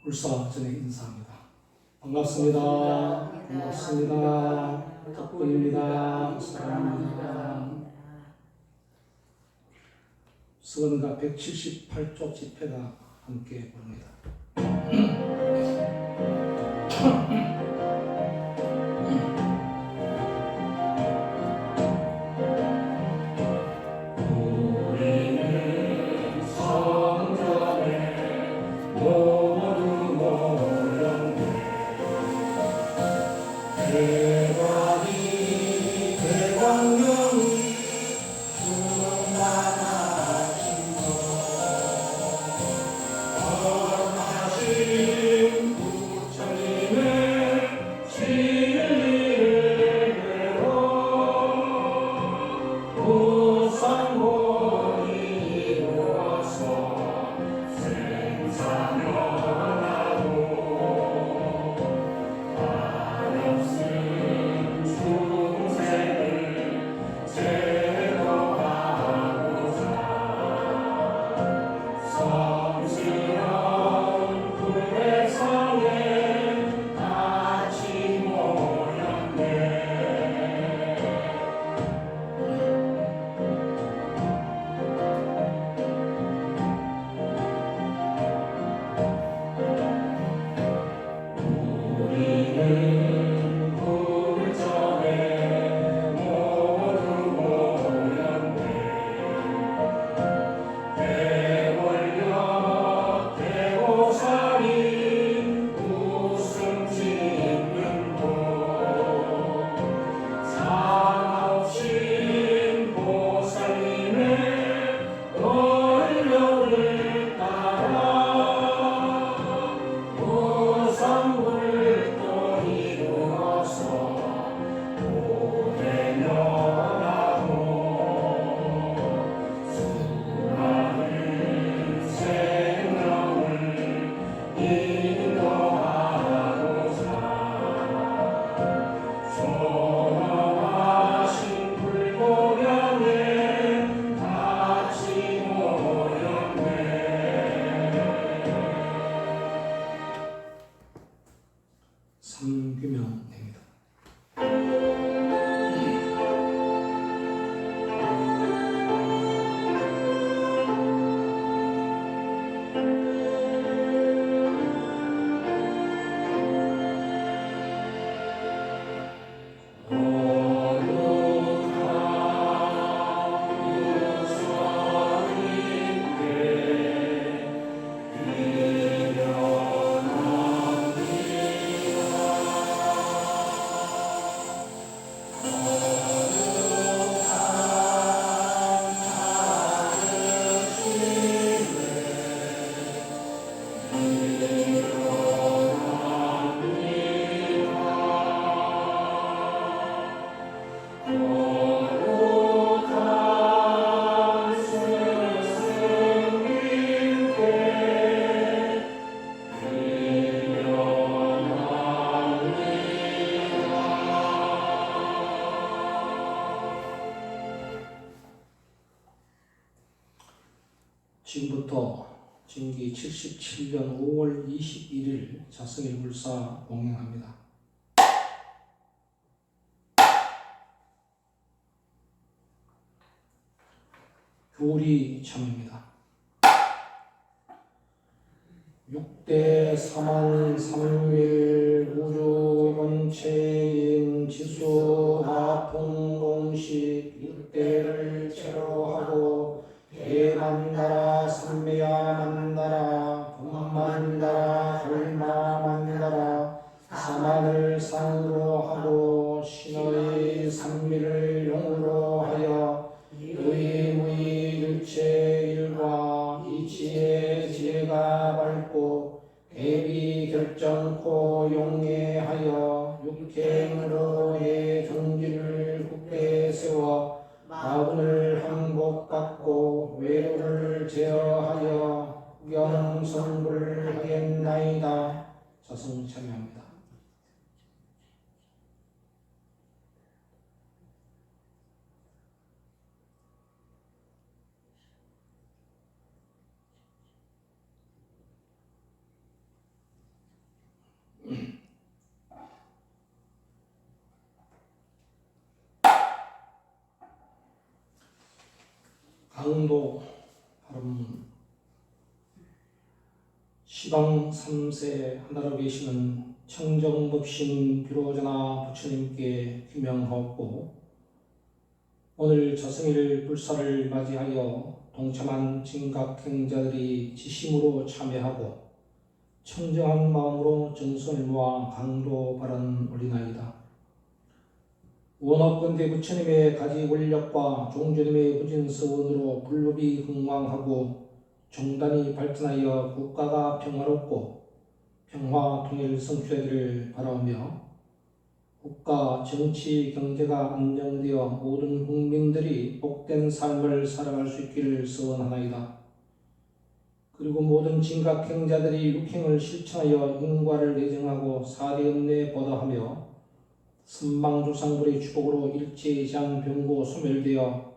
불사 전에 인사합니다. 반갑습니다. 반갑습니다. 덕분입니다. 사랑합니다. 수건가 178쪽 집회가 함께 부릅니다. 삼규명입니다. 지금부터 진기 77년 5월 21일 자성일 불사 공행합니다. 교리 참입니다. 6대 삼한 삼밀 우주 본체인 지수화 통공식 6대를 체로하고 대만나라 삼매야 만나라 분만나라 얼마 만나라 사만을 상으로 하고 신의 삼미를 용으로 하여 유의무의 일체일과 이치의 지혜가 밝고 대비 결정코 용해하여 육행으로의 종지를 굳게 세워 마분을 항복받고 외로를 제어하여 영성불하겠나이다. 자성 참여합니다. 강도 발음 시방 3세 하나로 계시는 청정법신 비로자나 부처님께 기명하옵고 오늘 자성일 불사를 맞이하여 동참한 진각행자들이 지심으로 참여하고 청정한 마음으로 정성을 모아 강도 발언 올리나이다. 원업건대 부처님의 가지 권력과 종주님의 부진서원으로 불법이 흥왕하고 종단이 발전하여 국가가 평화롭고 평화 통일 성취되기를 바라오며 국가, 정치, 경제가 안정되어 모든 국민들이 복된 삶을 살아갈 수 있기를 소원하나이다. 그리고 모든 진각행자들이 육행을 실천하여 인과를 내정하고 사대업내에 보답하며 선망조상불의 축복으로 일체이상 병고 소멸되어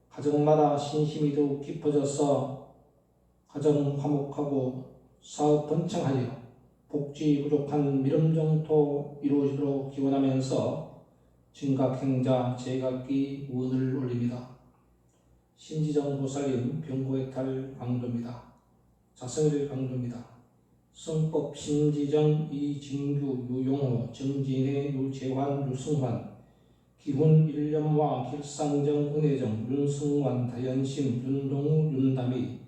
가정마다 신심이 더욱 깊어져서 가정 화목하고 사업 번창하여 복지 부족한 미름정토 이루어지도록 기원하면서 진각행자 제각기 원을 올립니다. 신지정 보살님 병고해탈 강도입니다. 자성일 강도입니다. 성법 신지정 이진규 유용호 정진혜 유재환 유승환 기훈 일념화 길상정 은혜정 윤승환 다연심 윤동우 윤담이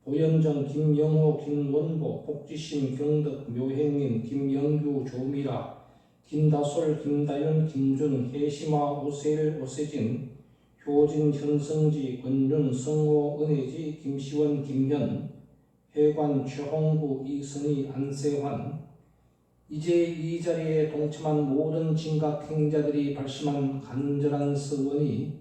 보현정 김영호 김원보 복지심 경덕 묘행인 김영규 조미라 김다솔 김다윤 김준 해시마 오세일 오세진 효진 현성지 권윤 성호 은혜지 김시원 김현 해관 최홍구 이선희 안세환 이제 이 자리에 동참한 모든 진각행자들이 발심한 간절한 서원이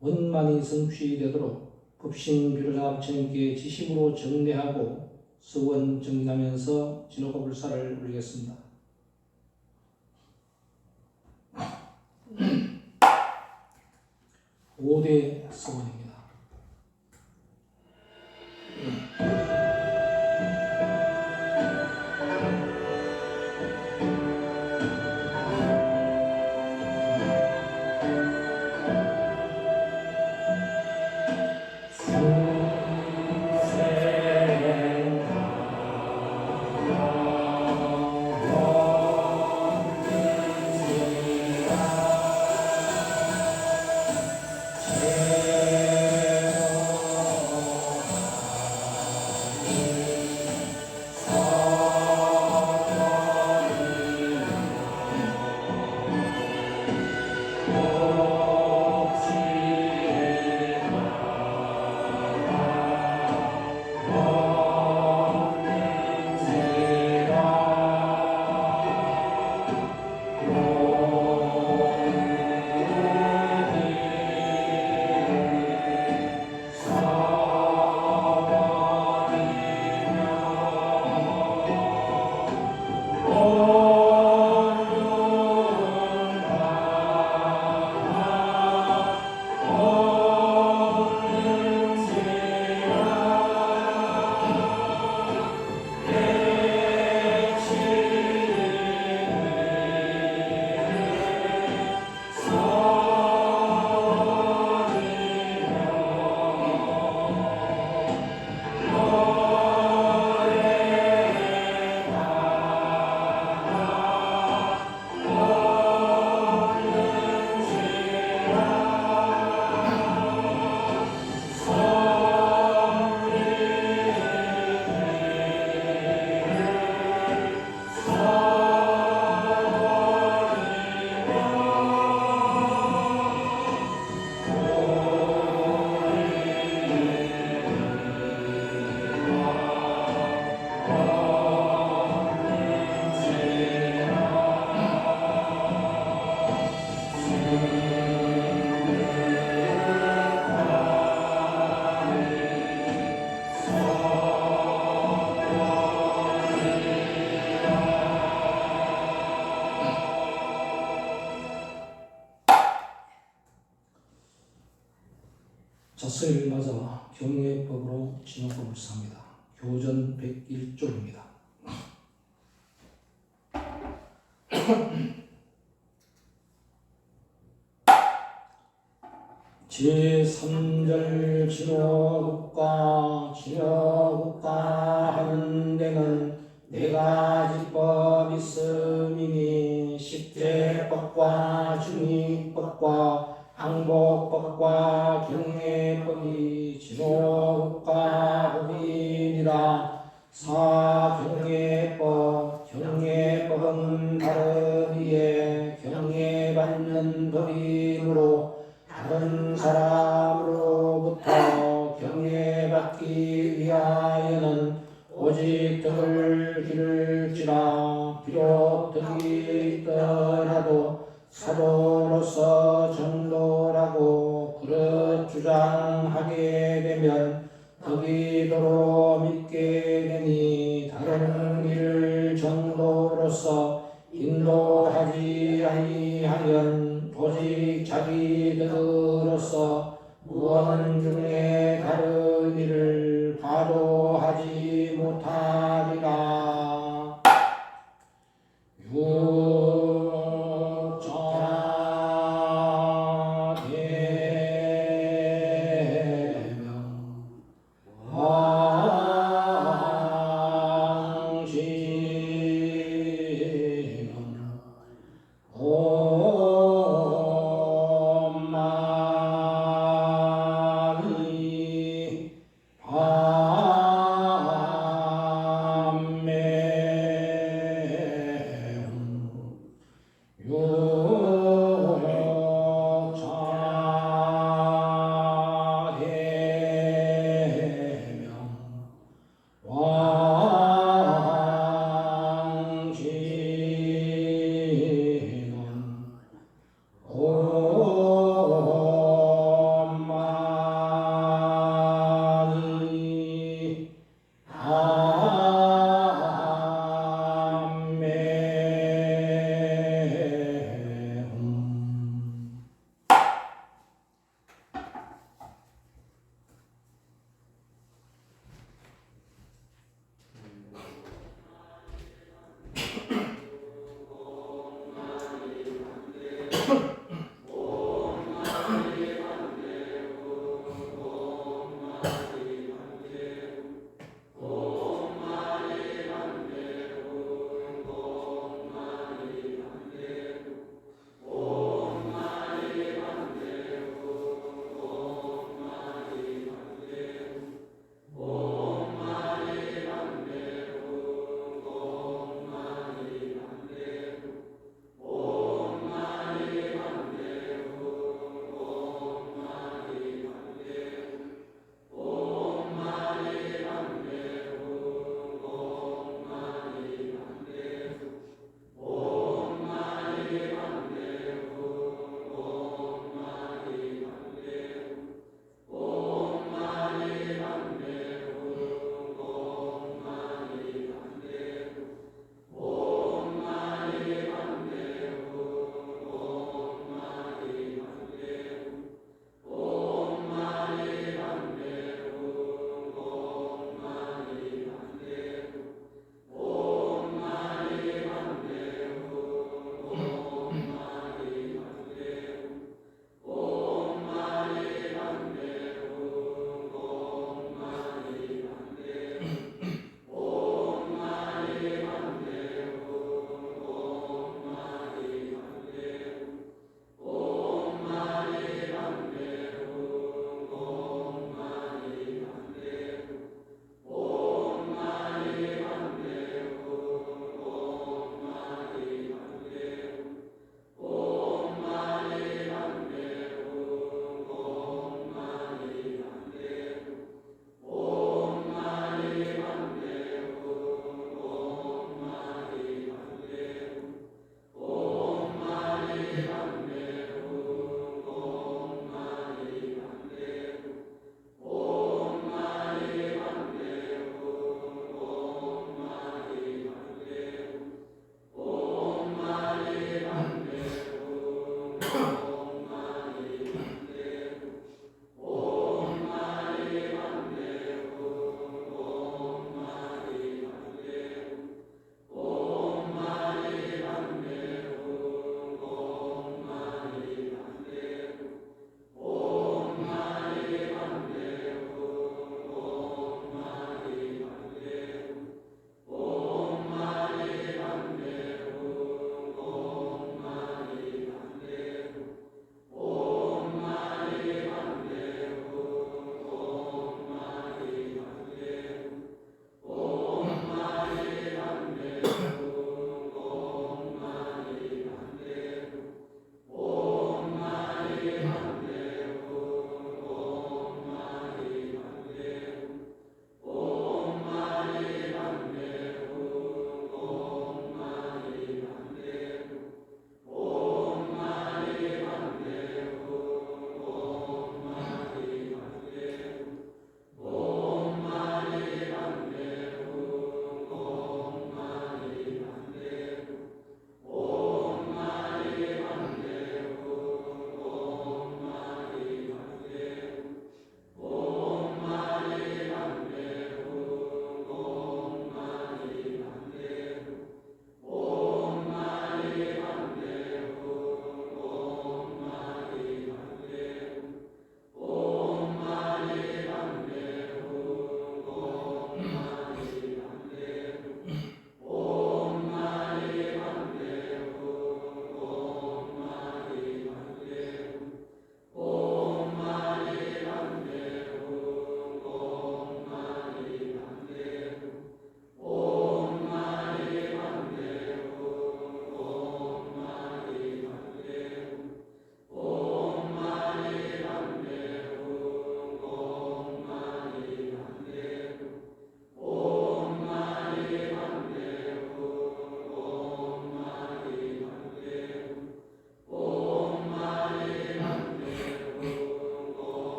원만히 성취되도록 법신 비로자 부처님께 지심으로 정례하고 서원 정리하면서 진호가 불사를 올리겠습니다. 오대 서원입니다. 자성을 맞아 경례법으로 진호법을 삽니다. 교전 101조입니다. 제3절 진호국가 하는 데는 네 가지 법이 있음이니 십제법과 중의법과 항복법과 경례법이 진호국가 법이니라. 사경례법 경례법은 다르기에 경례받는 법이므로 다른 사람으로부터 경례받기 위하여는 오직 덕을 기를지라. 비록 덕이 있더라도 사도로서 전도라고 그릇 주장하게 되면 덕이 도로 믿게 되니 다른 일을 정도로서 인도하지 아니하면 오직 자기 덕으로서 무언 중에 다른 일을 과도하지 못하리라. 육자 대명 왕신은 오만이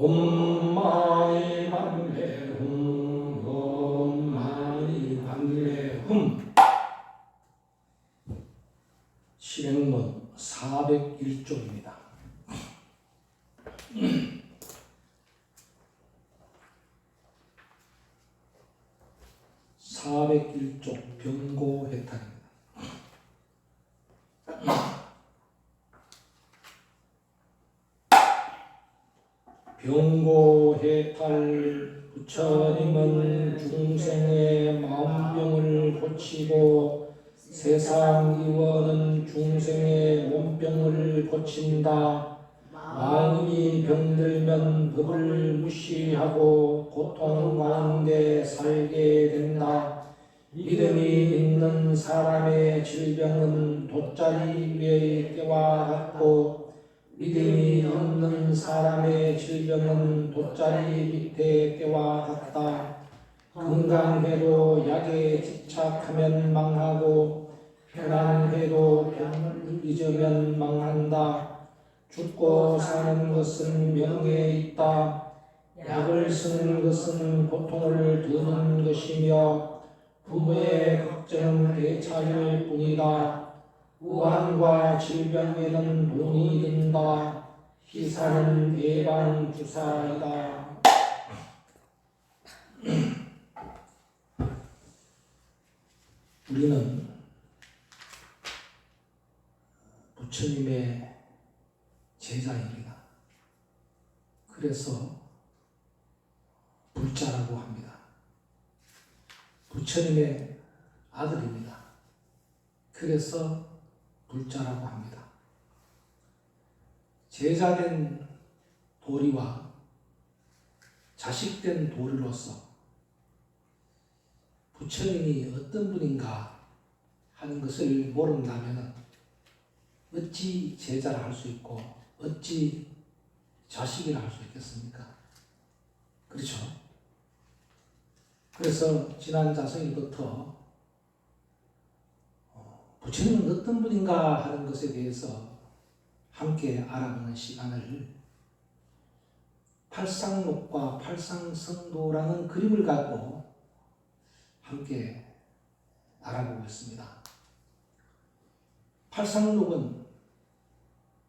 옴마이 밤에 훔 옴마이 밤에 훔. 실행문 401쪽입니다. 401쪽 병고해탈입니다. 병고해탈. 부처님은 중생의 마음병을 고치고 세상 이원은 중생의 몸병을 고친다. 마음이 병들면 법을 무시하고 고통 가운데 살게 된다. 믿음이 있는 사람의 질병은 돗자리 위의 때와 같고 믿음이 없는 사람의 질병은 돗자리 밑의 때와 같다. 건강해도 약에 집착하면 망하고 편안해도 병을 잊으면 망한다. 죽고 사는 것은 명예에 있다. 약을 쓰는 것은 고통을 드는 것이며 부모의 걱정은 대차일 뿐이다. 우환과 질병에는 돈이 든다. 희사는 예방주사이다. 우리는 부처님의 제자입니다. 그래서 불자라고 합니다. 부처님의 아들입니다. 그래서 불자라고 합니다. 제자된 도리와 자식된 도리로서 부처님이 어떤 분인가 하는 것을 모른다면 어찌 제자를 할 수 있고 어찌 자식이라 할 수 있겠습니까? 그렇죠? 그래서 지난 자성일부터 부처님은 어떤 분인가 하는 것에 대해서 함께 알아보는 시간을 팔상록과 팔상성도라는 그림을 갖고 함께 알아보고 있습니다. 팔상록은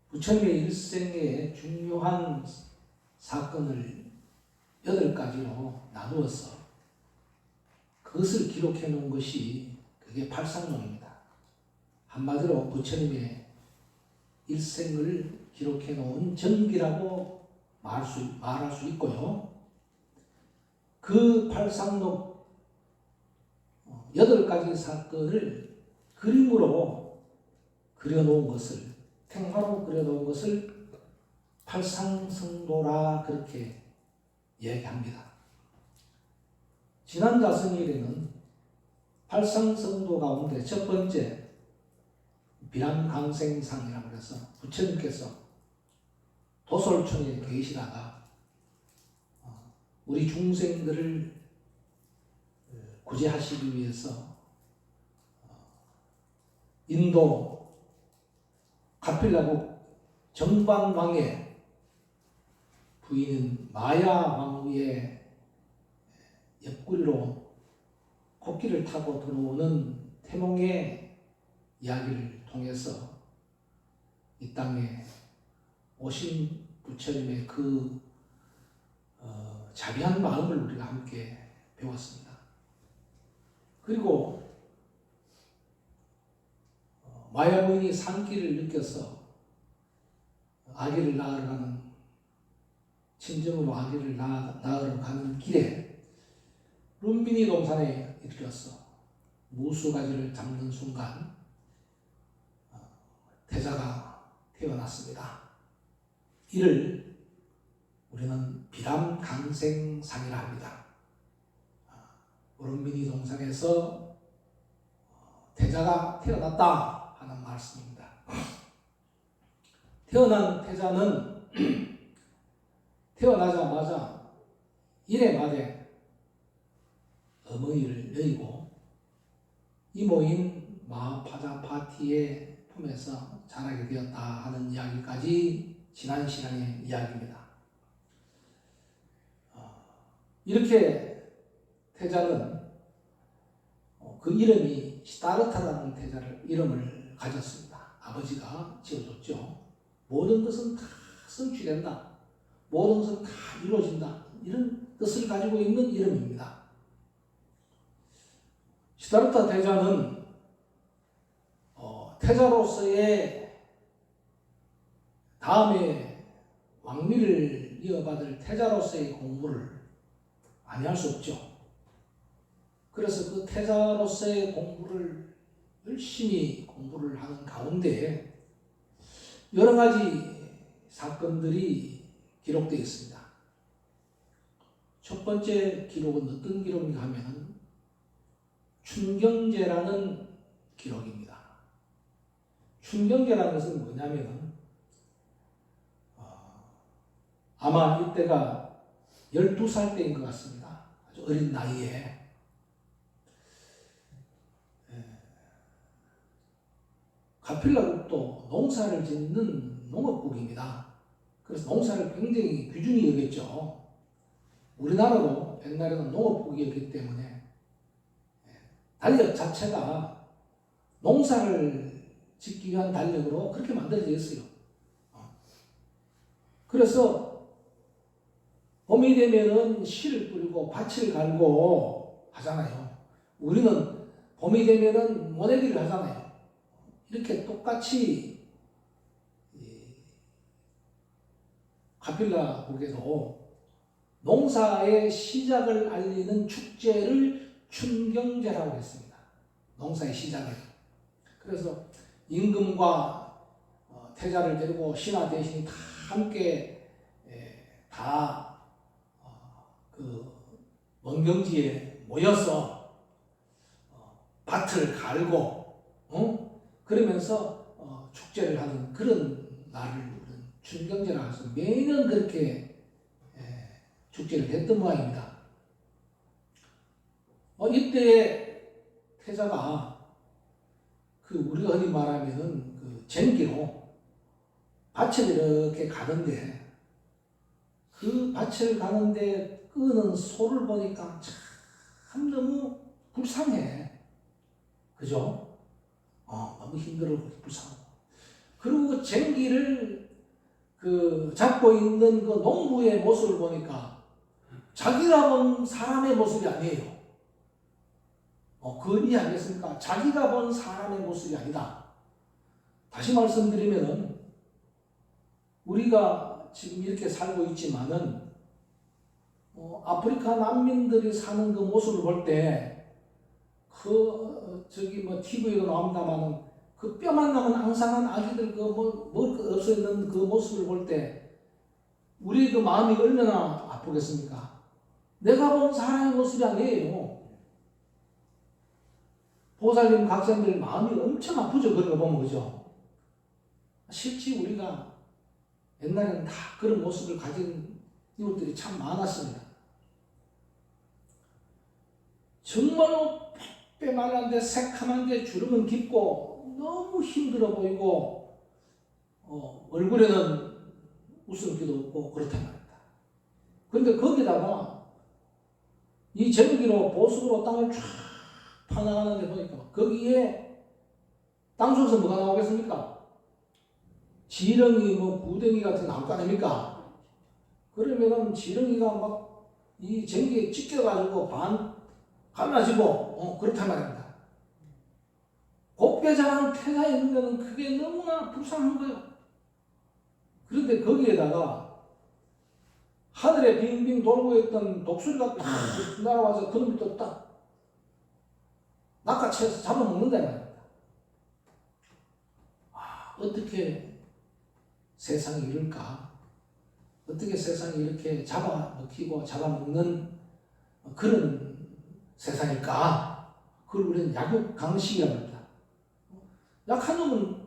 부처님의 일생의 중요한 사건을 8가지로 나누어서 그것을 기록해 놓은 것이 그게 팔상록입니다. 한마디로 부처님의 일생을 기록해 놓은 전기라고 말할 수 있고요. 그 팔상록 8가지 사건을 그림으로 그려놓은 것을, 생화로 그려놓은 것을 팔상성도라 그렇게 얘기합니다. 지난 자성일에는 팔상성도 가운데 첫 번째 비람강생상이라고 해서 부처님께서 도솔촌에 계시다가 우리 중생들을 구제하시기 위해서 인도 가필라국 정반왕의 부인인 마야 왕후의 옆구리로 코끼리를 타고 들어오는 태몽의 이야기를 통해서 이 땅에 오신 부처님의 그 자비한 마음을 우리가 함께 배웠습니다. 그리고 마야 부인이 산기를 느껴서 아기를 낳으러 가는, 친정으로 아기를 낳으러 가는 길에 룸비니 동산에 이르렀어. 무수가지를 잡는 순간 태자가 태어났습니다. 이를 우리는 비람강생상이라 합니다. 룸비니 동산에서 태자가 태어났다 하는 말씀입니다. 태어난 태자는 태어나자마자 이래 말에 어머니를 여의고 이모인 마파자파티의 품에서 자라게 되었다 하는 이야기까지 지난 시간의 이야기입니다. 이렇게 태자는 그 이름이 시다르타라는 이름을 가졌습니다. 아버지가 지어줬죠. 모든 것은 다 성취된다. 모든 것은 다 이루어진다. 이런 뜻을 가지고 있는 이름입니다. 시다르타 태자는 태자로서의 다음에 왕위를 이어받을 태자로서의 공부를 많이 할 수 없죠. 그래서 그 태자로서의 공부를 열심히 공부를 하는 가운데 여러 가지 사건들이 기록되어 있습니다. 첫 번째 기록은 어떤 기록인가 하면 춘경제라는 기록입니다. 춘경제라는 것은 뭐냐면 아마 이때가 12살 때인 것 같습니다. 아주 어린 나이에 가필라국도 농사를 짓는 농업국입니다. 그래서 농사를 굉장히 귀중히 여겼죠. 우리나라도 옛날에는 농업국이었기 때문에 달력 자체가 농사를 짓기 위한 달력으로 그렇게 만들어져 있어요. 그래서 봄이 되면은 씨를 뿌리고 밭을 갈고 하잖아요. 우리는 봄이 되면은 모내기를 하잖아요. 이렇게 똑같이 가필라국에도 농사의 시작을 알리는 축제를 춘경제라고 했습니다. 농사의 시작을. 그래서 임금과 태자를 데리고 신하 대신이 다 함께 다 그 원경지에 모여서 밭을 갈고 그러면서 축제를 하는 그런 날을 우리는 춘경제라고 해서 매년 그렇게 축제를 했던 모양입니다. 이때 태자가 그 우리가 흔히 말하면은 그 쟁기로 밭을 이렇게 가는데 그 밭을 가는데 끄는 소를 보니까 참 너무 불쌍해. 그죠? 너무 힘들고 불쌍하고. 그리고 그 쟁기를 잡고 있는 그 농부의 모습을 보니까 자기가 본 사람의 모습이 아니에요. 그걸 이해하겠습니까? 자기가 본 사람의 모습이 아니다. 다시 말씀드리면은 우리가 지금 이렇게 살고 있지만은 아프리카 난민들이 사는 그 모습을 볼 때 TV에도 나옵니다만은 그 뼈만 남은 앙상한 아기들 먹을 거 없어 있는 그 모습을 볼 때 우리 그 마음이 얼마나 아프겠습니까? 내가 본 사람의 모습이 아니에요. 보살님 각자들 마음이 엄청 아프죠. 그런 거 보면. 그죠? 실제 우리가 옛날에는 다 그런 모습을 가진 이웃들이 참 많았습니다. 정말로 빼말랐는데 새카만데 주름은 깊고 너무 힘들어 보이고 얼굴에는 웃음기도 없고 그렇단 말입니다. 그런데 거기다가 이 전기로 보석으로 땅을 쫙 파나가는데 보니까 거기에 땅속에서 뭐가 나오겠습니까? 지렁이 구덩이 같은 나올 거 아닙니까? 그러면은 지렁이가 막 이 전기에 찢겨가지고 반 갈라지고 그렇단 말입니다. 곱게 자란 태자에 있는 데는 그게 너무나 불쌍한 거예요. 그런데 거기에다가 하늘에 빙빙 돌고 있던 독수리가 딱 날아와서 그놈이 또 딱 낚아채서 잡아먹는다 말입니다. 어떻게 세상이 이럴까? 어떻게 세상이 이렇게 잡아먹히고 잡아먹는 그런 세상일까? 그걸 우리는 약육강식이라고 합니다. 약한 놈은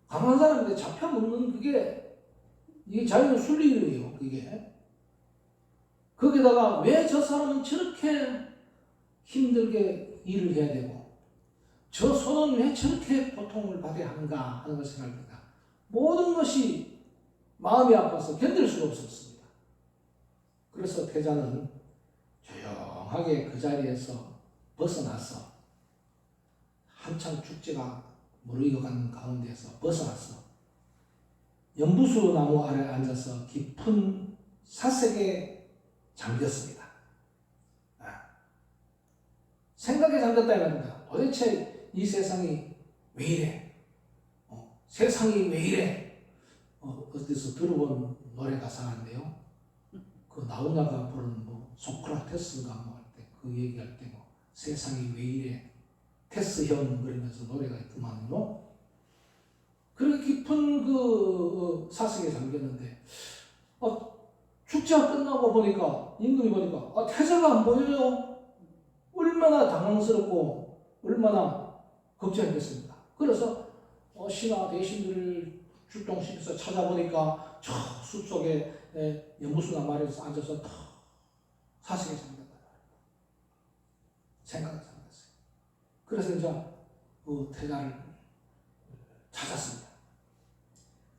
강한 사람인데 잡혀먹는 이게 자연의 순리예요. 그게. 거기다가 왜 저 사람은 저렇게 힘들게 일을 해야 되고 저 소는 왜 저렇게 고통을 받아야 하는가 하는 걸 생각합니다. 모든 것이 마음이 아파서 견딜 수가 없었습니다. 그래서 태자는 조용하게 그 자리에서 벗어났어. 한창 축제가 무르익어가는 가운데에서 벗어났어. 연부수 나무 아래 앉아서 깊은 사색에 잠겼습니다. 생각에 잠겼다 이 말입니다. 도대체 이 세상이 왜 이래? 세상이 왜 이래? 어디서 들어본 노래 가사인데요. 그 나훈아가 부른 뭐 소크라테스인가 뭐 할 때 그 얘기할 때 뭐 세상이 왜 이래? 테스 형 그러면서 노래가 있더만요. 그렇게 깊은 그 사색에 잠겼는데 축제가 끝나고 보니까 임금이 보니까 태자가 안 보여요. 얼마나 당황스럽고 얼마나 걱정했겠습니까? 그래서 신하 대신들을 출동시켜서 찾아보니까 저 숲속에 연무수나 말에서 앉아서 사색에 잠겼다. 생각에 잠겼어요. 그래서 이제 그 태자를 찾았습니다.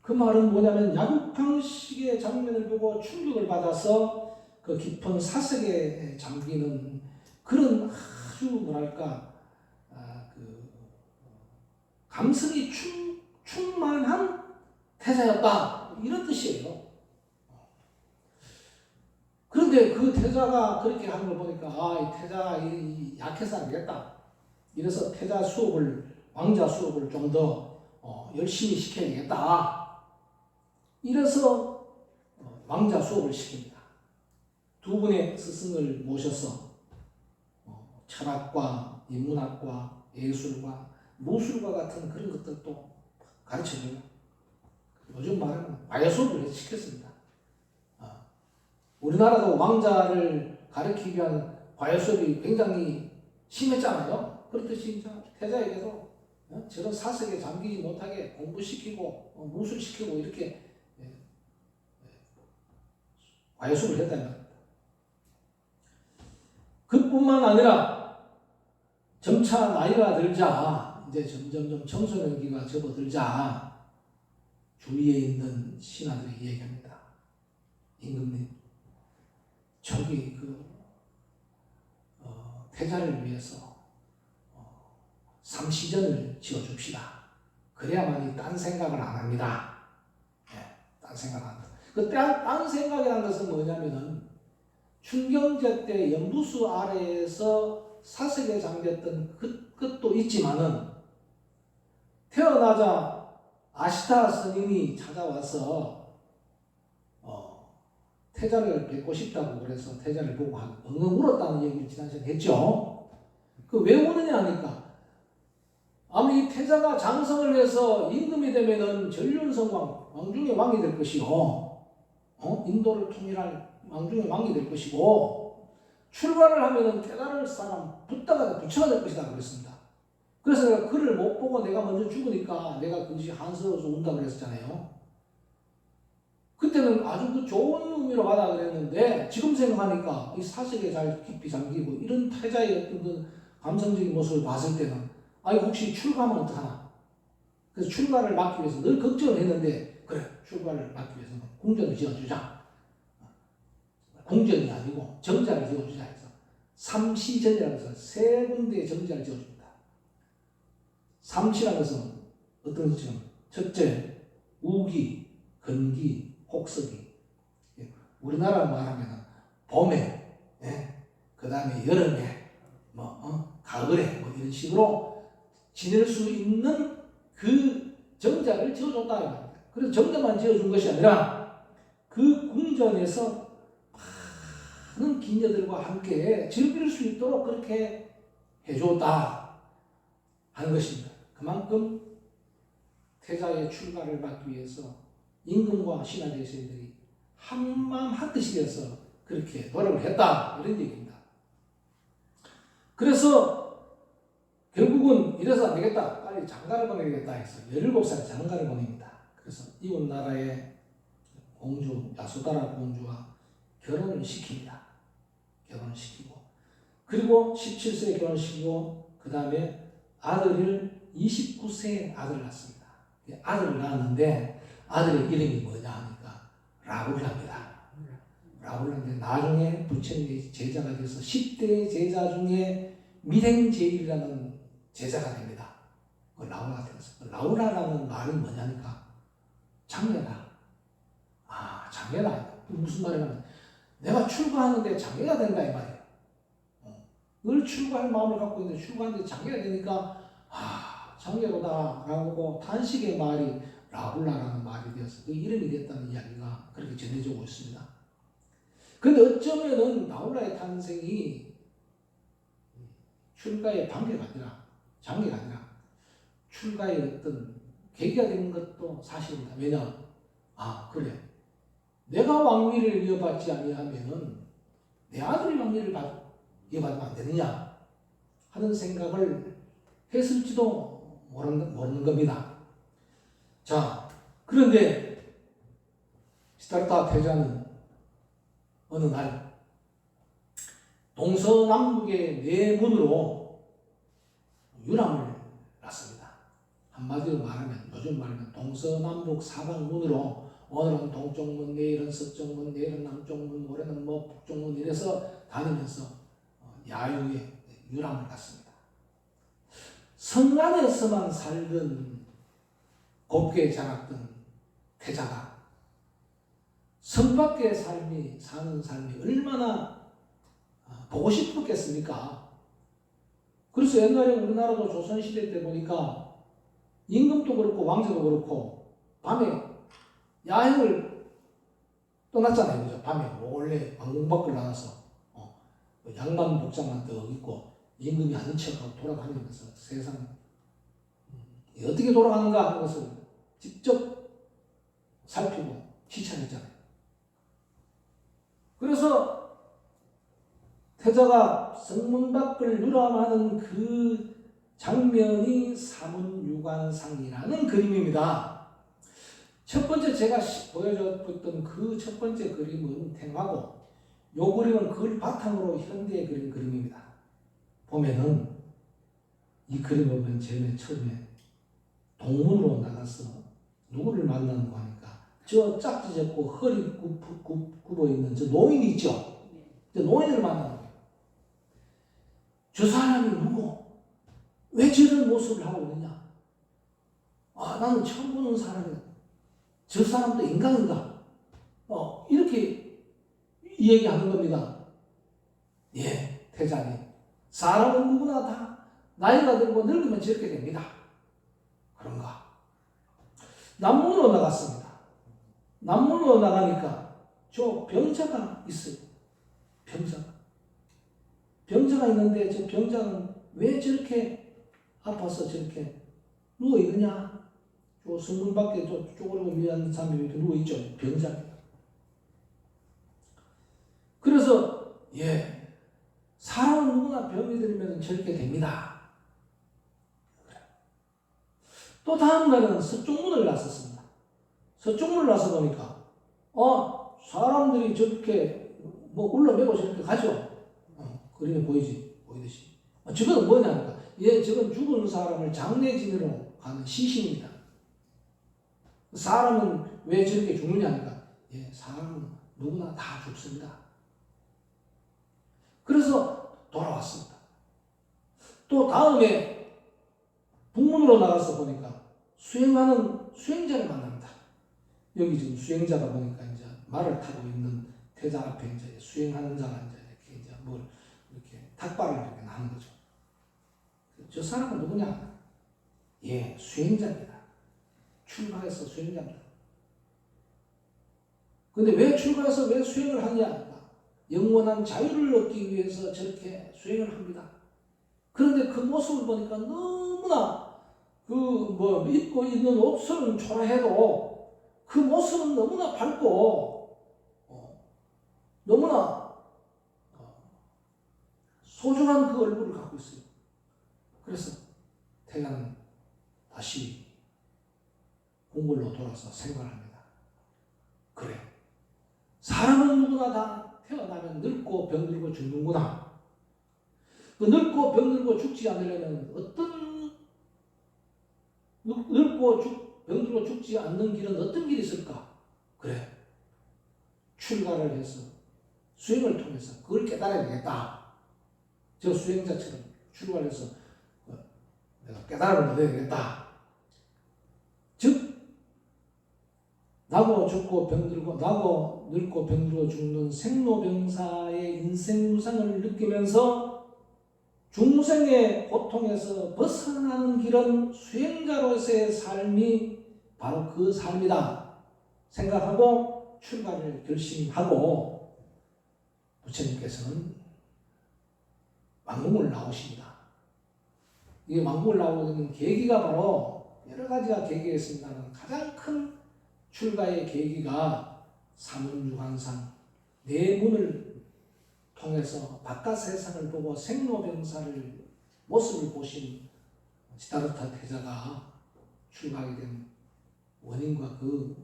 그 말은 뭐냐면 야곱방식의 장면을 보고 충격을 받아서 그 깊은 사색에 잠기는 그런 아주 뭐랄까 그 감성이 충만한 태자였다 이런 뜻이에요. 그런데 그 태자가 그렇게 하는 걸 보니까 이 태자가 약해서 안 되겠다. 이래서 태자 수업을 왕자 수업을 좀 더 열심히 시켜야겠다. 이래서 왕자 수업을 시킵니다. 두 분의 스승을 모셔서 철학과 인문학과 예술과 무술과 같은 그런 것들도 가르쳐줘요. 요즘 말하면 과외 수업을 시켰습니다. 우리나라도 왕자를 가르치기 위한 과외 수업이 굉장히 심했잖아요. 그렇듯이 태자에게도 저런 사색에 잠기지 못하게 공부시키고 무술시키고 이렇게 과외 수업을 했다는 겁니다. 그뿐만 아니라 점차 나이가 들자 이제 점점점 청소년기가 접어들자 주위에 있는 신하들이 얘기합니다. 임금님, 저기 태자를 위해서 삼시전을 지어줍시다. 그래야만이 딴 생각을 안 합니다. 딴 생각 안 합니다. 딴 생각이라는 것은 뭐냐면은 춘경제 때 연부수 아래에서 사색에 잠겼던 그것도 있지만은 태어나자 아시타 스님이 찾아와서 태자를 뵙고 싶다고 그래서 태자를 보고 엉엉 울었다는 얘기를 지난 시간에 했죠. 그 왜 우느냐 하니까 아무리 태자가 장성을 해서 임금이 되면은 전륜성왕 왕중의 왕이 될 것이요, 인도를 통일할 왕중의 왕이 될 것이고 출가를 하면은 깨달을 사람 부처가 될 것이다 그랬습니다. 그래서 내가 그를 못 보고 내가 먼저 죽으니까 내가 그것이 한스러워서 운다 그랬었잖아요. 그때는 아주 그 좋은 의미로 받아들였는데 지금 생각하니까 이 사색에 잘 깊이 잠기고 이런 태자의 어떤 그 감성적인 모습을 봤을 때는 혹시 출가하면 어떡하나. 그래서 출가를 막기 위해서 늘 걱정을 했는데 그래 출가를 막기 위해서는 궁전을 지어주자. 궁전이 아니고 정자를 지어주자 해서 삼시전이라고 해서 세 군데의 정자를 지어줍니다. 삼시라는 것은 어떤 것처럼 첫째 우기, 건기, 혹서기. 우리나라 말하면 봄에, 그 다음에 여름에, 가을에 이런 식으로 지낼 수 있는 그 정자를 지어줬다 이 말입니다. 그래서 정자만 지어준 것이 아니라 그 궁전에서 많은 기녀들과 함께 즐길 수 있도록 그렇게 해줬다 하는 것입니다. 그만큼 태자의 출가를 막기 위해서 임금과 신하 대신들이 한마음 한뜻이 되어서 그렇게 노력을 했다 이런 얘기입니다. 그래서 결국은 이래서 안 되겠다. 빨리 장가를 보내야겠다 해서 17살 장가를 보냅니다. 그래서 이웃 나라의 공주 야소다라 공주와 결혼을 시킵니다. 결혼을 시키고 그리고 17세에 결혼시키고 그 다음에 아들을 29세에 아들을 낳습니다. 아들을 낳았는데 아들의 이름이 뭐냐 하니까 라울라입니다. 라울라인데 나중에 부처님의 제자가 돼서 10대 제자 중에 밀행제일이라는 제자가 됩니다. 그 라울라가 되었어. 라울라라는 말이 뭐냐니까 장애다. 아, 장애다. 무슨 말이냐면 내가 출가하는데 장애가 된다 이 말이에요. 늘 출가할 마음을 갖고 있는데 출가하는데 장애가 되니까 장애로다라고 탄식의 말이 라울라라는 말이 되어서 그 이름이 됐다는 이야기가 그렇게 전해지고 있습니다. 그런데 어쩌면은 라울라의 탄생이 출가의 방해가 아니라 장애가 아니라 출가의 어떤 계기가 되는 것도 사실입니다. 왜냐? 그래. 내가 왕위를 이어받지 아니하면은 내 아들이 왕위를 이어받으면 안 되느냐 하는 생각을 했을지도 모르는 겁니다. 자, 그런데 시다르타 태자는 어느 날 동서남북의 네 문으로 유람을 났습니다. 한마디로 말하면 요즘 말하면 동서남북 사방문으로 오늘은 동쪽문, 내일은 서쪽문, 내일은 남쪽문, 모레는 북쪽문 이래서 다니면서 야유에 유람을 갔습니다. 성 안에서만 살던 곱게 자랐던 태자가 성 밖의 사는 삶이 얼마나 보고 싶었겠습니까? 그래서 옛날에 우리나라도 조선시대 때 보니까 임금도 그렇고 왕자도 그렇고 밤에 야행을 떠났잖아요. 그죠? 밤에 원래 왕궁 밖을 나가서 양만 복장만 더 입고 임금이 아닌 척하고 돌아다니면서 세상 어떻게 돌아가는가 하는 것을 직접 살피고 지켜냈잖아요. 그래서 태자가 성문 밖을 유람하는 그 장면이 사문유관상이라는 그림입니다. 첫 번째 제가 보여줬던 그 첫 번째 그림은 탱화고 이 그림은 그걸 바탕으로 현대에 그린 그림입니다. 보면은 이 그림을 보면 제일 처음에 동문으로 나가서 누구를 만나는 거 하니까 저 짝지 잡고 허리 굽어 있는 저 노인이 있죠. 저 노인을 만나는 거예요. 저 사람이 누구? 왜 저런 모습을 하고 있느냐? 나는 처음 보는 사람이다. 저 사람도 인간인가? 이렇게 얘기하는 겁니다. 예, 태자님. 사람은 누구나 다 나이가 들고 늙으면 저렇게 됩니다. 그런가? 남문으로 나갔습니다. 남문으로 나가니까 저 병자가 있어요. 병자가 있는데 저 병자는 왜 저렇게 아파서 저렇게 누워 있느냐? 저 성문 밖에 쪼그리고 누워있는 사람이 이렇게 누워 있죠. 병자입니다. 그래서 사람은 누구나 병이 들면 저렇게 됩니다. 또 다음 날은 서쪽문을 나섰습니다. 서쪽문을 나서 보니까 사람들이 저렇게 울러매고 저렇게 가죠. 그림에 보이듯이. 저건 뭐냐니까 저건 죽은 사람을 장례 지내러 가는 시신입니다. 사람은 왜 저렇게 죽느냐니까 사람은 누구나 다 죽습니다. 그래서 돌아왔습니다. 또 다음에 북문으로 나가서 보니까 수행하는 수행자를 만납니다. 여기 지금 수행자가 보니까 이제 말을 타고 있는 태자 앞에 이제 수행하는 자가 이제 이렇게 탁발을 이렇게 나는 거죠. 저 사람은 누구냐? 수행자입니다. 출가해서 수행자입니다. 근데 왜 출가해서 왜 수행을 하냐? 영원한 자유를 얻기 위해서 저렇게 수행을 합니다. 그런데 그 모습을 보니까 너무나 입고 있는 옷은 초라해도 그 모습은 너무나 밝고 너무나 소중한 그 얼굴을 갖고 있어요. 그래서 태자는 다시 궁궐로 돌아서 생각합니다. 그래, 사람은 누구나 다 태어나면 늙고 병들고 죽는구나. 그 늙고 병들고 죽지 않으려면 병들고 죽지 않는 길은 어떤 길이 있을까? 그래, 출가를 해서 수행을 통해서 그걸 깨달아야 되겠다. 저 수행자처럼 출가를 해서 내가 깨달음을 얻어야 되겠다. 즉 나고 죽고 병들고 나고 늙고 병들고 죽는 생로병사의 인생 무상을 느끼면서 중생의 고통에서 벗어나는 길은 수행자로서의 삶이 바로 그 삶이다 생각하고 출가를 결심하고 부처님께서는 왕궁을 나오십니다. 이 왕궁을 나오게 된 계기가 바로 여러 가지가 계기가 있습니다만 가장 큰 출가의 계기가 사문유관상 네 문을 통해서 바깥 세상을 보고 생로병사를 모습을 보신 시다르타 태자가 출가하게 된 원인과 그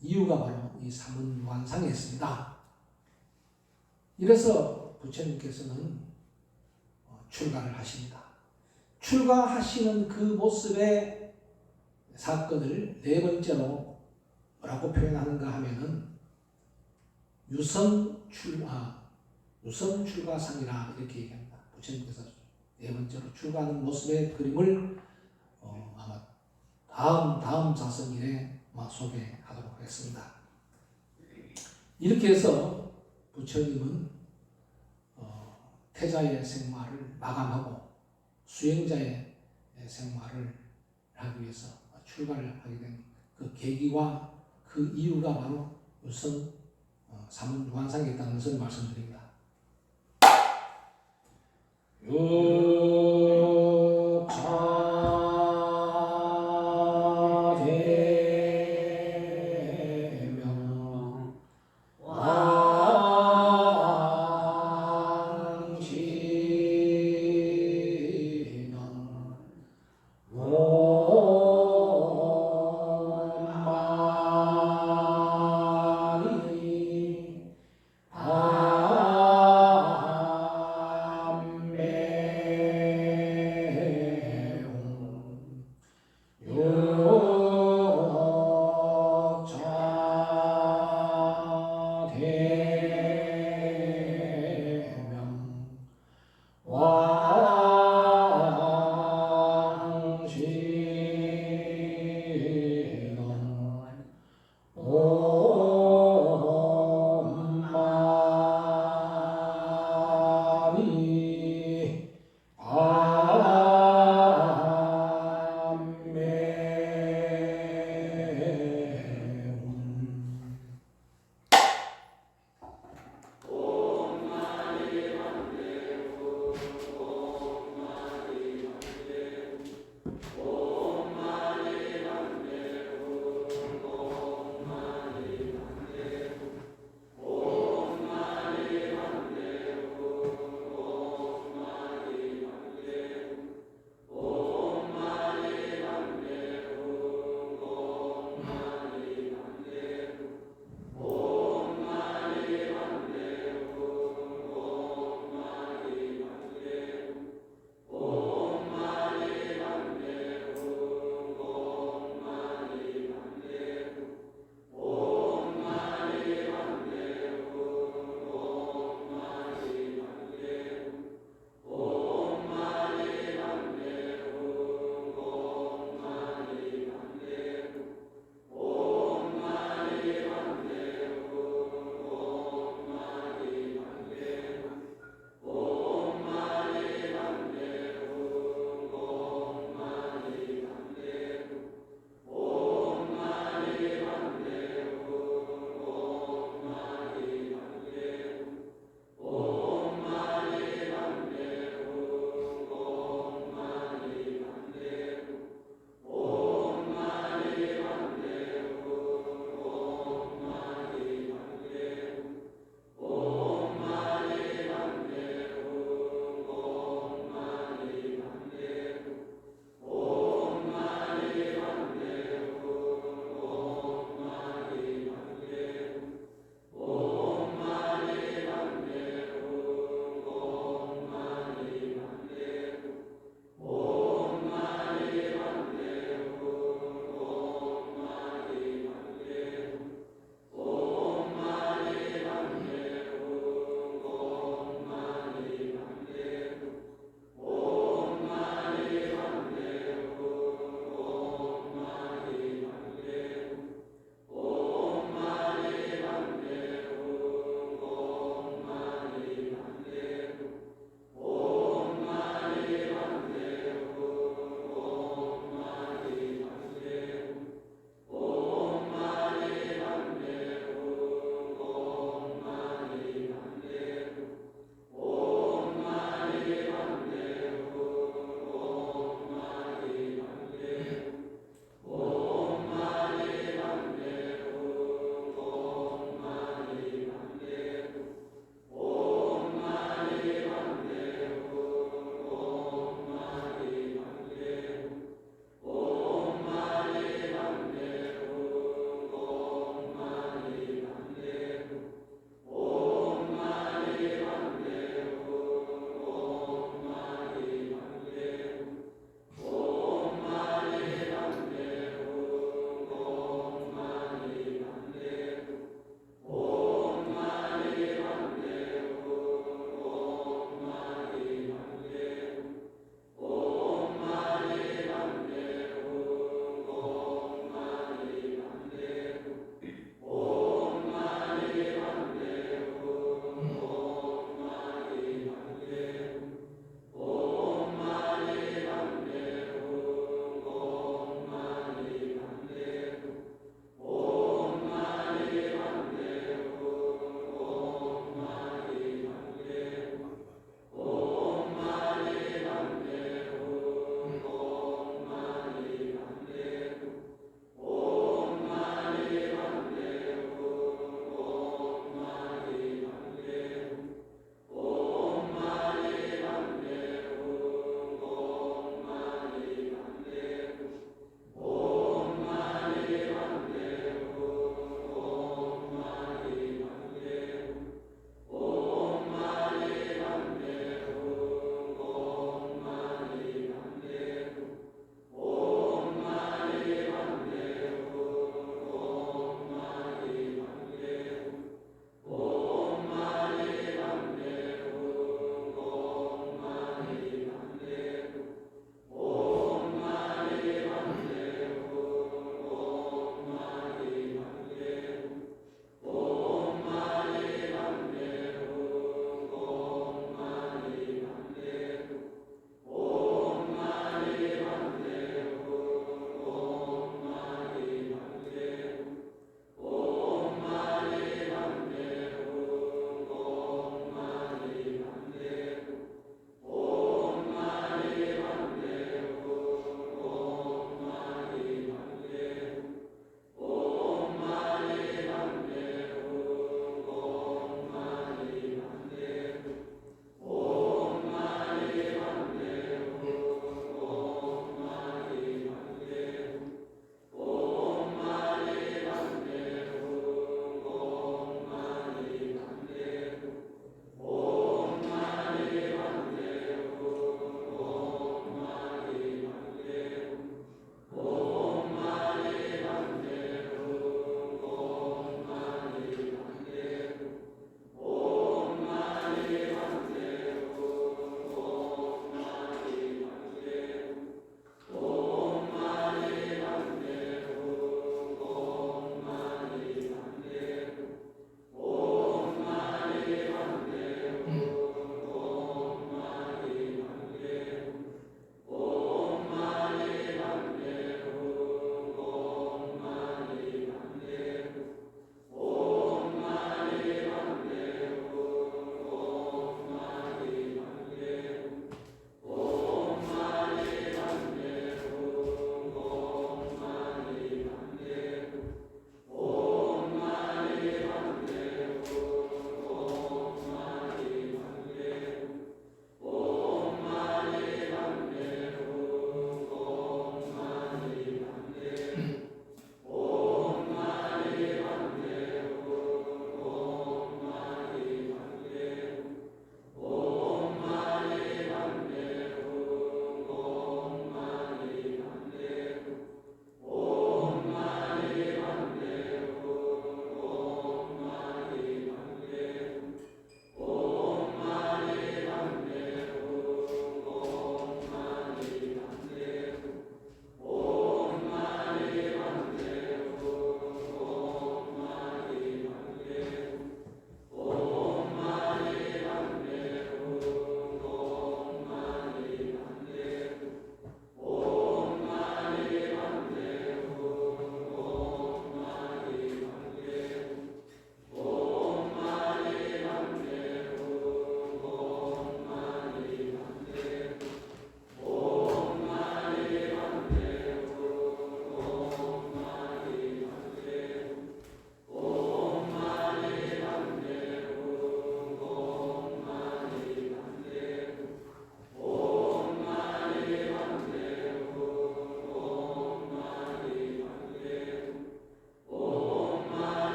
이유가 바로 이 사문유관상에 있습니다. 이래서 부처님께서는 출가를 하십니다. 출가하시는 그 모습의 사건을 네 번째로 뭐라고 표현하는가 하면은 유성출가상이라 이렇게 얘기합니다. 부처님께서 네 번째로 출가하는 모습의 그림을 아마 다음 자성일에 소개하도록 하겠습니다. 이렇게 해서 부처님은 태자의 생활을 마감하고 수행자의 생활을 하기 위해서 출가를 하게 된 그 계기와 그 이유가 바로 유성 사문유관상에 있다는 것을 말씀드립니다.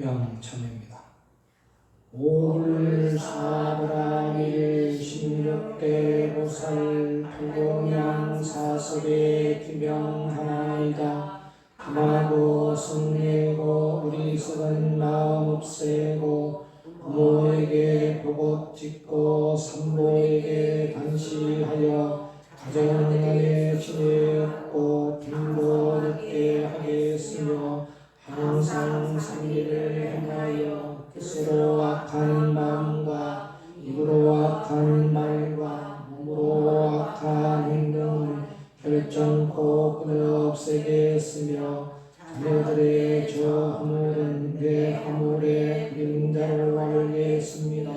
회양참회입니다. 오불사불아밀 16대 보살 팔공양 사섭의 기명하나이다. 감하고 성례고 어리석은 마음 없애고 부모에게 보고 짓고 산모에게 단시하여 가정간에 지내었고 빈도 늦게 하겠으며 항상 상의를 행하여 뜻으로 악한 마음과 입으로 악한 말과 몸으로 악한 행동을 결정코 끊어 없애겠으며 자녀들의 저 허물은 내 허물의 그림자로 알겠습니다.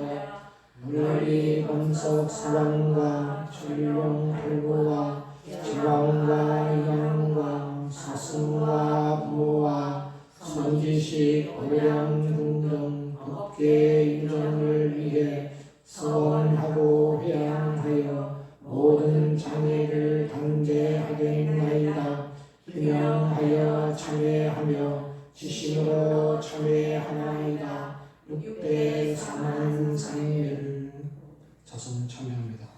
물리 범석 사왕과 전룡팔구와 제왕과 이왕과 사슴과 부모와 선지식 어량 등등 법계 인정을 위해 서원하고 회양하여 모든 장애를 단죄하겠나이다. 기명하여 참회하며 지심으로 참회하나이다. 6대 사만상의를 자손 참회합니다.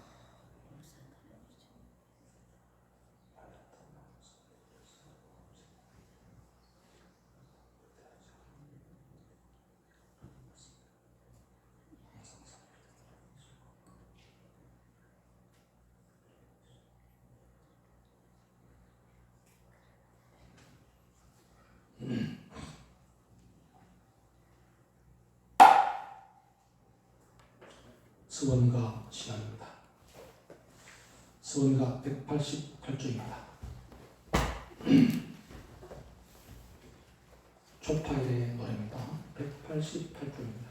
서원가 시간입니다. 서원가 188조입니다. 조파일의 노래입니다. 188조입니다.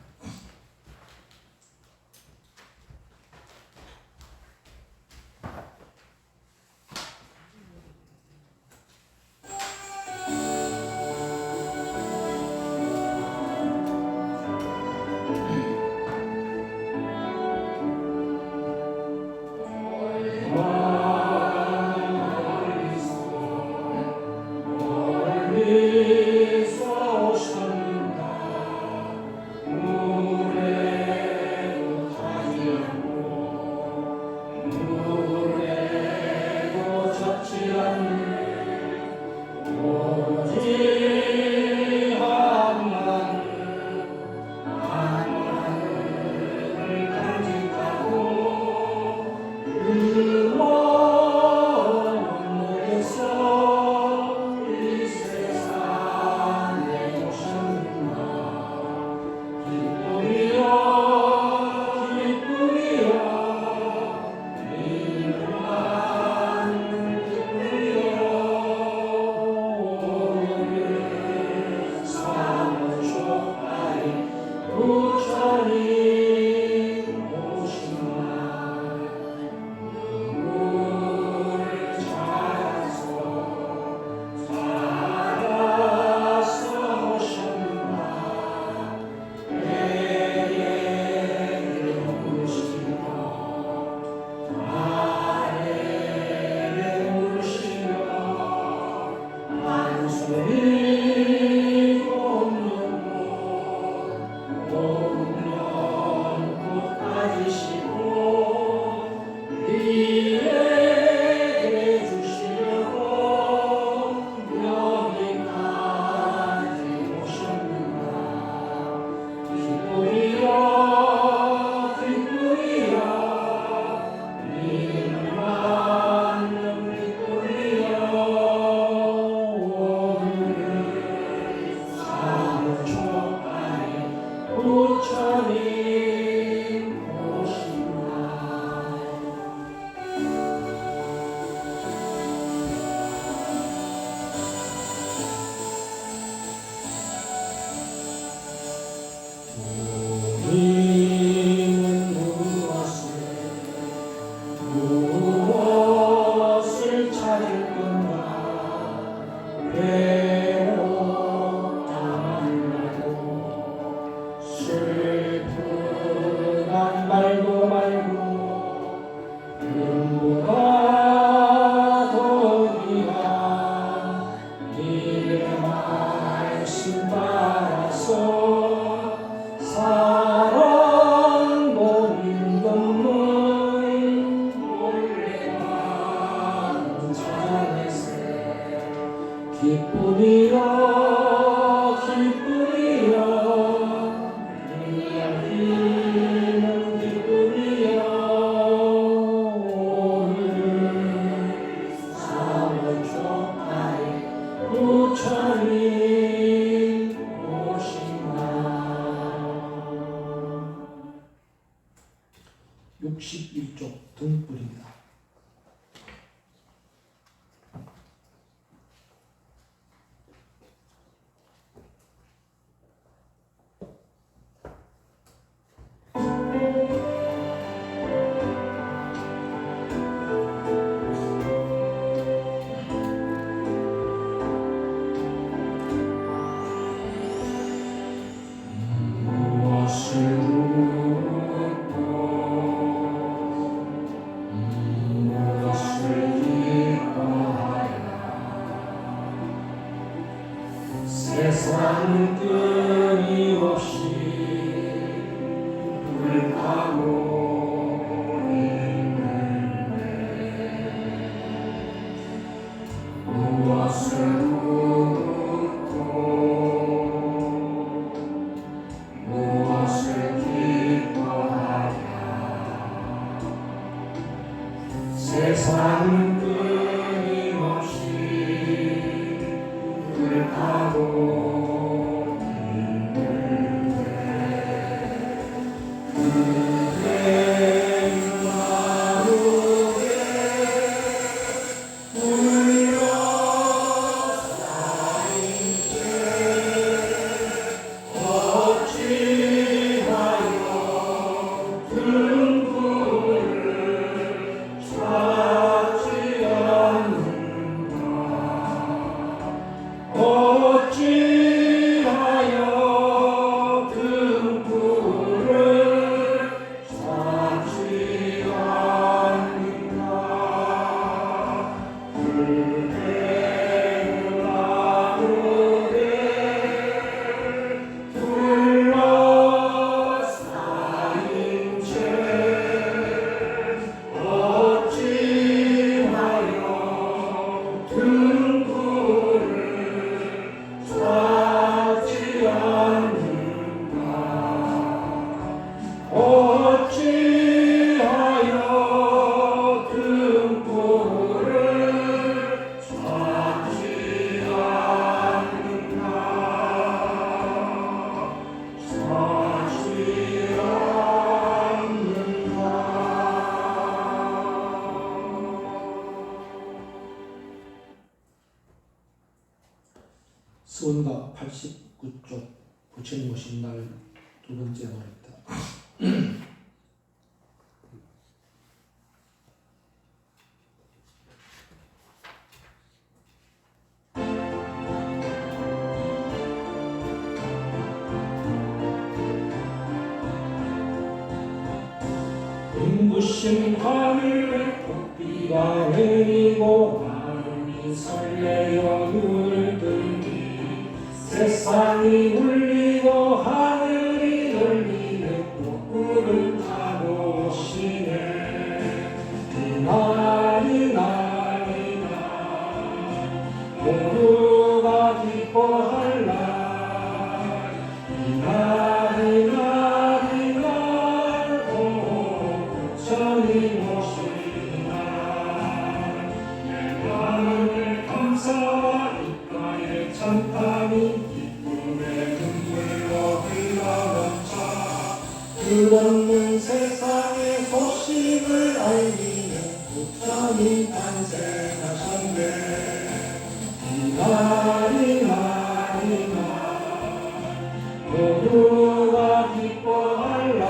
기쁨이여 기쁨이여 이야기는 기쁨이여 오늘 사원초파에 부처님 오신다. 61쪽 등불입니다. 세상 끊임없이 불타고 있는데 무엇을 묻고 무엇을 기뻐하랴. 세상은 끊임없이 불타고 수원가 89쪽 부처님 오신 날 두 번째 노래입니다. 눈부신 하늘에 꽃비가 내리고 마음이 설레어 눈을 뜨니 세상이 울리고 하늘이 열리네 꽃구름 타고 오시네. 이날 이날 이날 모두가 기뻐할 날 이날 이날 이날 오 부처님 오신 날 내 마음을 감사와 입가에 찬탄이 끝없는 세상의 소식을 알리는 부처님 탄생하셨네. 이날 이날 이날 모두가 기뻐할 날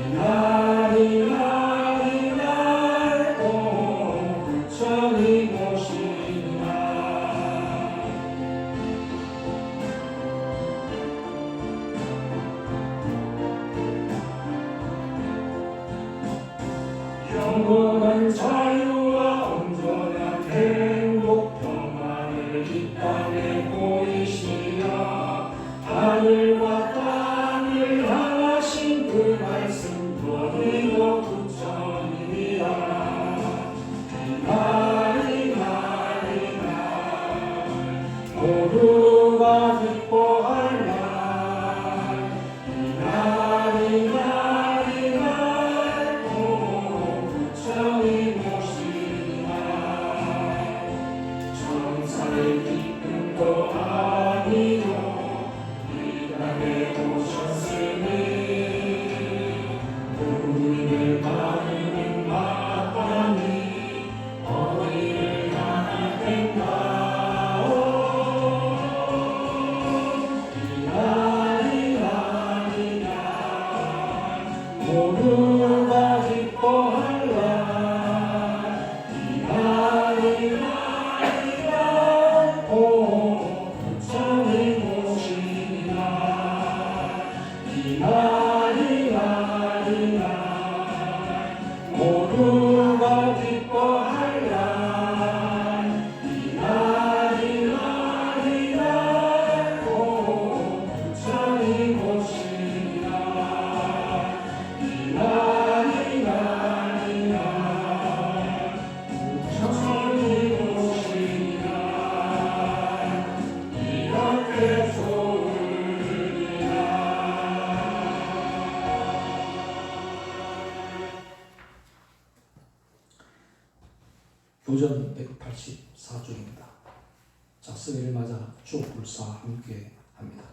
이날 이날 이날 오 부처님 오신 날. 영원한 자유와 온전한 행복 평안을 이 땅에 보이시라. 하늘과 땅을 향하신 그 말씀 너희도 부처님이라. 이날 이날 모두가 기뻐할 날 부처님 오시는 날 천사의 기쁨도 아니요 이 땅에 오셨으니 우리를 많은 마땅히 어디를 향하는가 모두가 기뻐할 날 오 부처님 오시는 날 모두가 기뻐할 날 오 부처님 오시는 교전 184쪽입니다. 작성일을 맞아 추억불사 함께 합니다.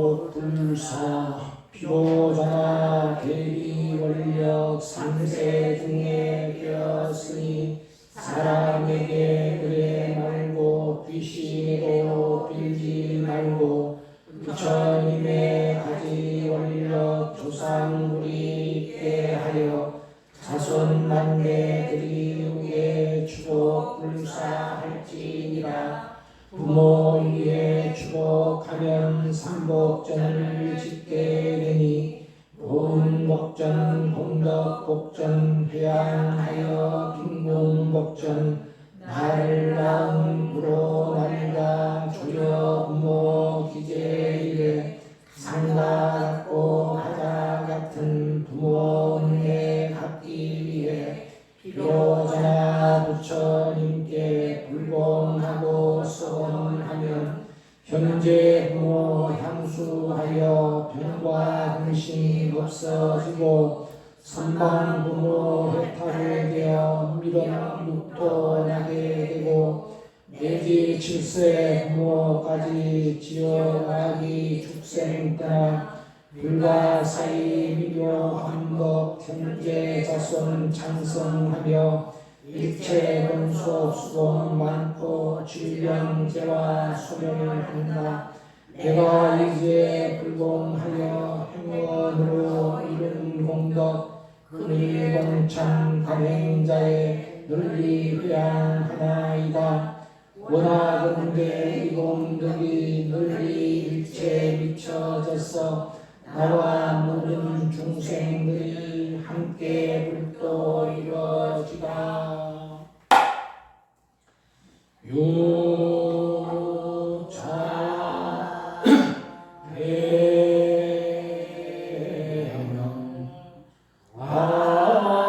추억불사 피로전화 대비원력 3세 중에 되었으니 사람에게 그래 말고 귀신으로 빌지 말고 부처님의 가지 원력 조상물이 있게 하여 자손 만대들이 후에 추복불사할지니라. 부모 위에 추복하면 삼복전을 짓게 되니 보은복전, 공덕복전, 회양하여 빈공복전, 나를 낳은 부로 날다 조려 부모 기재일에 상가 같고 바다 같은 부모 은혜 갚기 위해 비로자나 부처님께 불공하고 서원하면 현재 부모 향수하여 병과 근심이 없어지고 선방 부모 해탈되어 미련 육도 나게 되고 내지 7세 부모까지 지어가기 축생 떠나 불과 사이 미묘 한법 현재 자손 장성하며 일체 본소 수공 많고 질병제와 소멸을 한다. 내가 이제 불공하여 행원으로 이룬 공덕 근위공찬 감행자의 널리 회양하나이다. 원하건대 이 공덕이 널리 일체 미쳐져서 나와 모든 중생들이 함께 불도 이루어지다. 유차 대명 왕지영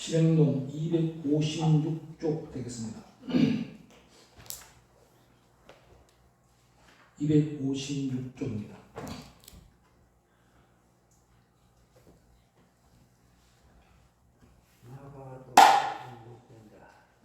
실행론 256쪽 되겠습니다. 256쪽입니다.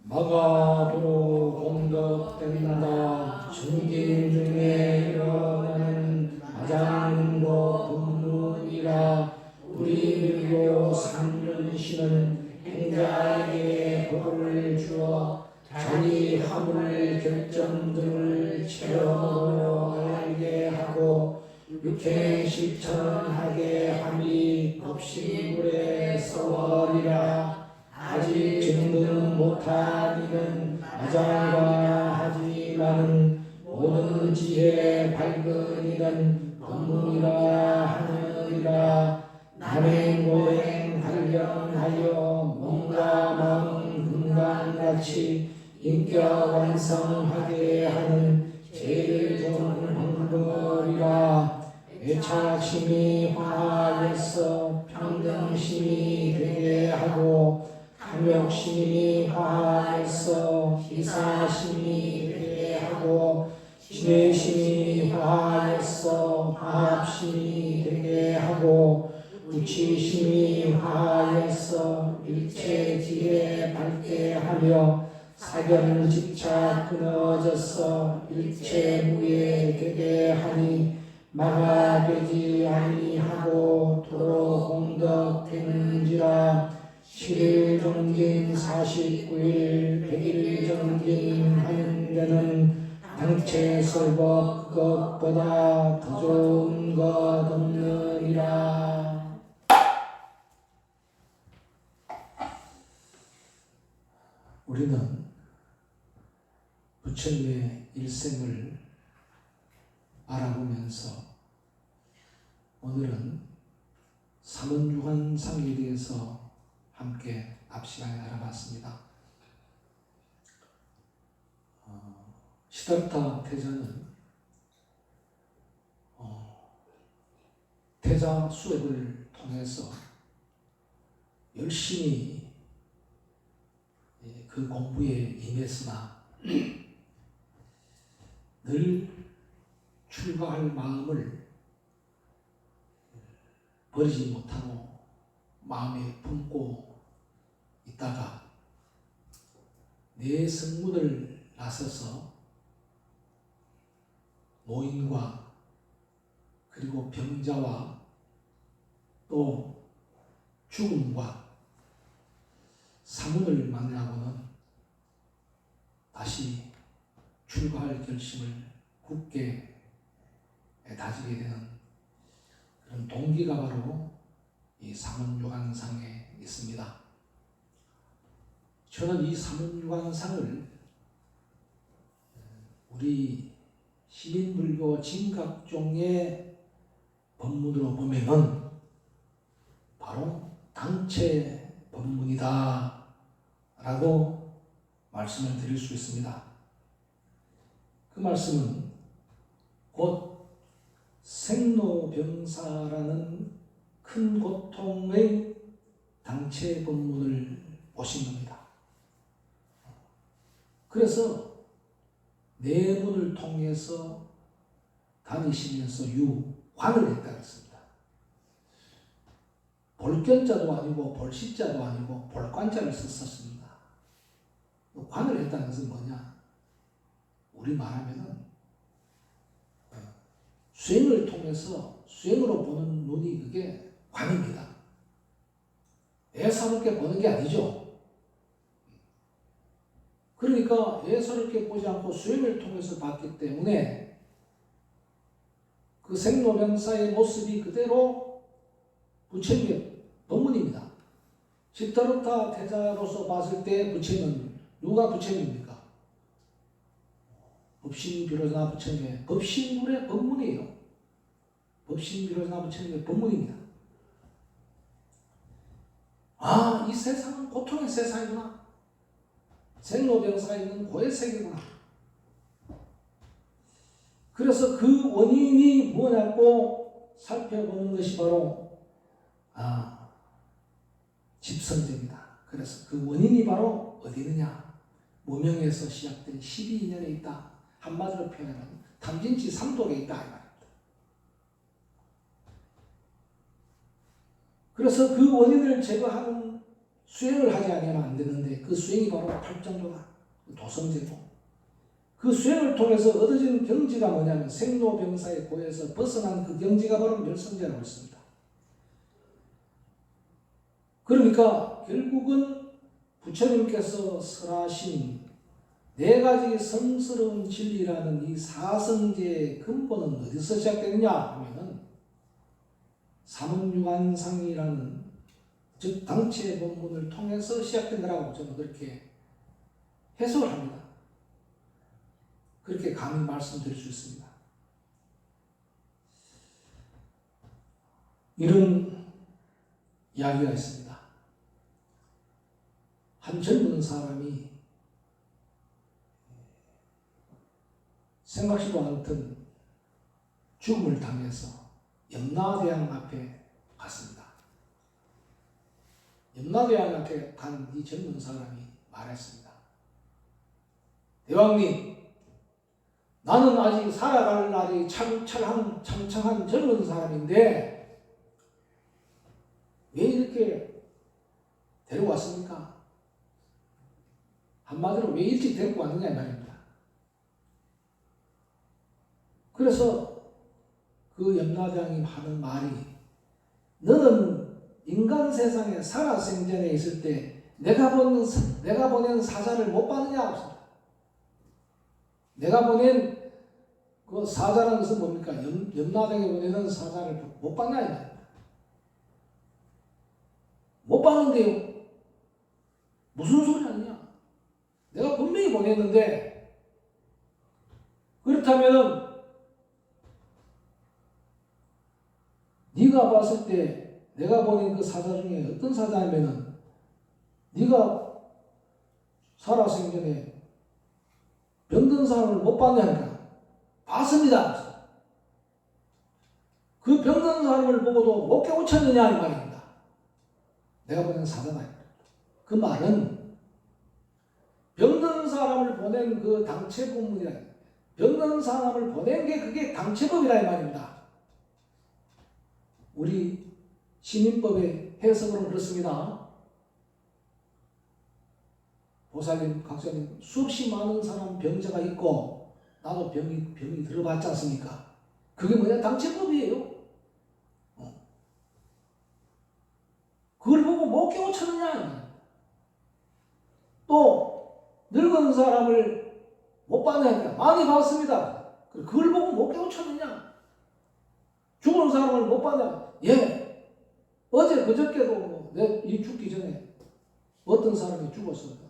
마가도로 공덕된다. 중긴 중에 일어나는 마장도 분문이라. 우리 율교 상륜신은 행자에게 법을 주어 자기 화물 결정 등을 체험으로 알게 하고 육행 실천하게 함이 법신물에 써버리라. 아직 증득 못한 이는 마장과 하지만은 모든 지혜 밝은 이는 법문이라 하느니라. 남행고행 발견하여 몸과 마음 금강같이 인격 완성하게 하는 제일 좋은 방법이라. 애착심이 화하여서 평등심이 되게 하고 탐욕심이 화하여서 희사심이 되게 하고 신뢰심이 화하여서 화합심이 되게 하고 우치심이 화하여서 일체지에 밝게 하며 사견집착 끊어져서 일체무에 되게 하니 마가되지 아니하고 도로 공덕되는지라. 7일 정진 49일 100일 정진 하는 데는 당체 설법 그것보다 더 좋은 것 없느니라. 우리는 부처님의 일생을 알아보면서 오늘은 삼원유한상에 대해서 함께 앞 시간에 알아봤습니다. 시다르타 태자는 태자 수업을 통해서 열심히 그 공부에 임했으나 늘 출가할 마음을 버리지 못하고 마음에 품고 있다가 내 성문을 나서서 노인과 그리고 병자와 또 죽음과 사문을 만나고는 다시 출가할 결심을 굳게 다지게 되는 그런 동기가 바로 이 삼원유한상에 있습니다. 저는 이 삼원유한상을 우리 시민불교 진각종의 법문으로 보면은 바로 당체 법문이다 라고 말씀을 드릴 수 있습니다. 그 말씀은 곧 생로병사라는 큰 고통의 당체 법문을 보신 겁니다. 그래서 내문을 통해서 다니시면서 유관을 했다고 했습니다. 볼견자도 아니고 볼십자도 아니고 볼관자를 썼습니다. 관을 했다는 것은 뭐냐? 우리 말하면은 수행을 통해서 수행으로 보는 눈이 그게 관입니다. 애사롭게 보는 게 아니죠. 그러니까 애사롭게 보지 않고 수행을 통해서 봤기 때문에 그 생로병사의 모습이 그대로 부처님의 법문입니다. 시다르타 태자로서 봤을 때 부처님은 누가 부처님입니까? 법신비로자나 부처님의 법신물의 법문이에요. 법신비로자나 부처님의 법문입니다. 아, 이 세상은 고통의 세상이구나. 생로병사가 있는 고의 세계구나. 그래서 그 원인이 뭐냐고 살펴보는 것이 바로 집선제입니다. 그래서 그 원인이 바로 어디 있느냐? 무명에서 시작된 12인연에 있다. 한마디로 표현하면 탐진치 삼독에 있다 이 말입니다. 그래서 그 원인을 제거하는 수행을 하지 않으면 안 되는데 그 수행이 바로 팔정조다. 도성제고. 그 수행을 통해서 얻어진 경지가 뭐냐면 생로병사의 고에서 벗어난 그 경지가 바로 멸성제라고 했습니다. 그러니까 결국은 부처님께서 설하신 네 가지 성스러운 진리라는 이 사성제의 근본은 어디서 시작되느냐 하면은 삼은유관상이라는 즉 당체 본문을 통해서 시작된 거라고 저는 그렇게 해석을 합니다. 그렇게 감히 말씀드릴 수 있습니다. 이런 이야기가 있습니다. 한 젊은 사람이 생각지도 않던 죽음을 당해서 염라대왕 앞에 갔습니다. 염라대왕 앞에 간 이 젊은 사람이 말했습니다. 대왕님, 나는 아직 살아갈 날이 창창한 젊은 사람인데 왜 이렇게 데려왔습니까? 한마디로 왜 일찍 데리고 왔느냐 이 말입니다. 그래서 그 염라대왕이 하는 말이 너는 인간 세상에 살아생전에 있을 때 내가 보낸 사자를 못 봤느냐? 내가 보낸 그 사자라는 것은 뭡니까? 염라대왕이 보내는 사자를 못 봤냐? 이 말입니다. 못 봤는데요. 무슨 소리 하느냐? 내가 분명히 보냈는데 그렇다면 네가 봤을 때 내가 보낸 그 사자 중에 어떤 사자냐면은 네가 살아생전에 병든 사람을 못 봤냐니까 봤습니다. 그 병든 사람을 보고도 못 깨우쳤느냐 이 말입니다. 내가 보낸 사자다. 그 말은 병든 사람을 보낸 그 당체법문이라 병든 사람을 보낸 게 그게 당체법이라 이 말입니다. 우리 신인법의 해석으로는 그렇습니다. 보살님, 각자님 수없이 많은 사람 병자가 있고 나도 병이 들어봤지 않습니까? 그게 뭐냐? 당체법이에요. 그걸 보고 못 깨우쳤느냐? 또 늙은 사람을 못 봤느냐? 많이 봤습니다. 그걸 보고 못 깨우쳤느냐? 죽은 사람을 못 봤냐? 예. 어제 그저께도 이 죽기 전에 어떤 사람이 죽었습니다.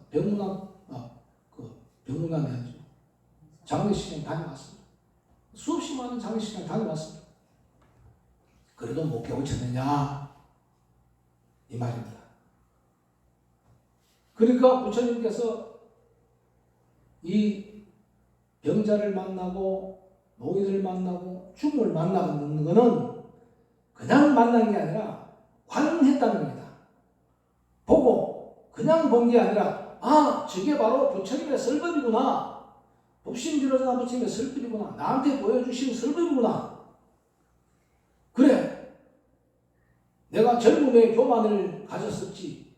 병문안에 아니죠. 장례식장 다녀왔습니다. 수없이 많은 장례식장 다녀왔습니다. 그래도 못 깨우쳤느냐? 이 말입니다. 그러니까 부처님께서 이 병자를 만나고 노인을 만나고 죽음을 만나는 것은 그냥 만난 게 아니라 관했다는 겁니다. 보고 그냥 본 게 아니라 저게 바로 부처님의 설법이구나. 법신비로자 부처님의 설법이구나. 나한테 보여주신 설법이구나. 그래. 내가 젊음의 교만을 가졌었지.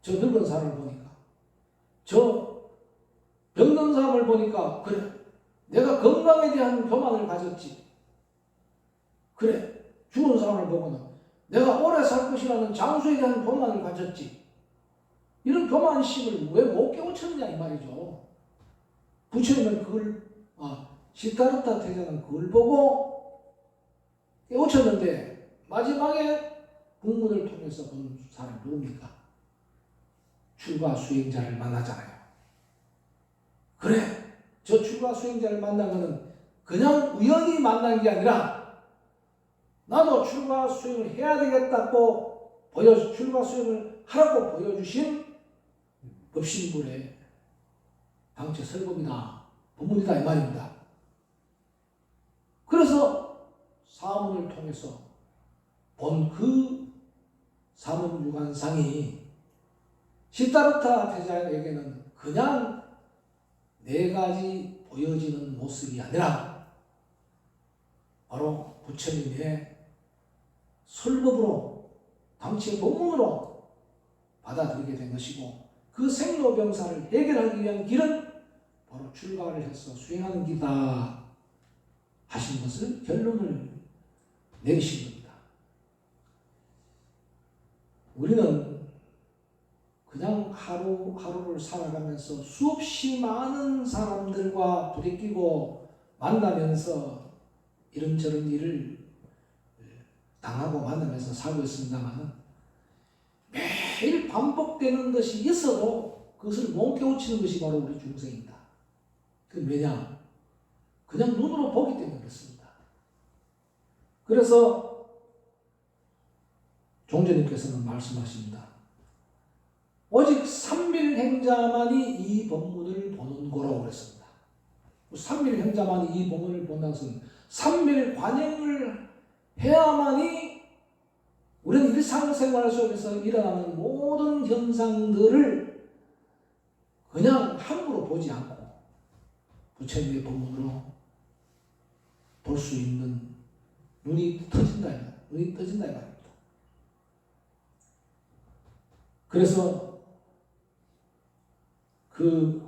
저 늙은 사람을 보니까. 저 병든 사람을 보니까 그래. 내가 건강에 대한 교만을 가졌지. 그래. 죽은 사람을 보고는 내가 오래 살 것이라는 장수에 대한 교만을 가졌지. 이런 교만심을 왜 못 깨우쳤느냐 이 말이죠. 부처님은 그걸 시타르타 태자는 그걸 보고 깨우쳤는데 마지막에 국문을 통해서 본 사람이 누굽니까? 출가 수행자를 만나잖아요. 그래, 저 출가 수행자를 만난 것은 그냥 우연히 만난 게 아니라 나도 출가 수행을 해야 되겠다고 출가 수행을 하라고 보여주신 법신불의 당체 설법이다, 법문이다 이 말입니다. 그래서 사문을 통해서 본 그 사문유관상이 시다르타 태자에게는 그냥 네 가지 보여지는 모습이 아니라 바로 부처님의 설법으로 당치의 법문으로 받아들이게 된 것이고 그 생로병사를 해결하기 위한 길은 바로 출가를 해서 수행하는 길이다 하신 것을 결론을 내리신 겁니다. 우리는 그냥 하루하루를 살아가면서 수없이 많은 사람들과 부딪히고 만나면서 이런저런 일을 당하고 만나면서 살고 있습니다만 매일 반복되는 것이 있어도 그것을 못 깨우치는 것이 바로 우리 중생입니다. 그 왜냐? 그냥 눈으로 보기 때문에 그렇습니다. 그래서 종자님께서는 말씀하십니다. 오직 삼밀행자만이 이 법문을 보는 거라고 그랬습니다. 삼밀행자만이 이 법문을 본다는 것은 삼밀관행을 해야만이 우리는 일상생활 속에서 일어나는 모든 현상들을 그냥 함부로 보지 않고 부처님의 법문으로 볼 수 있는 눈이 터진다 이 말입니다. 그래서 그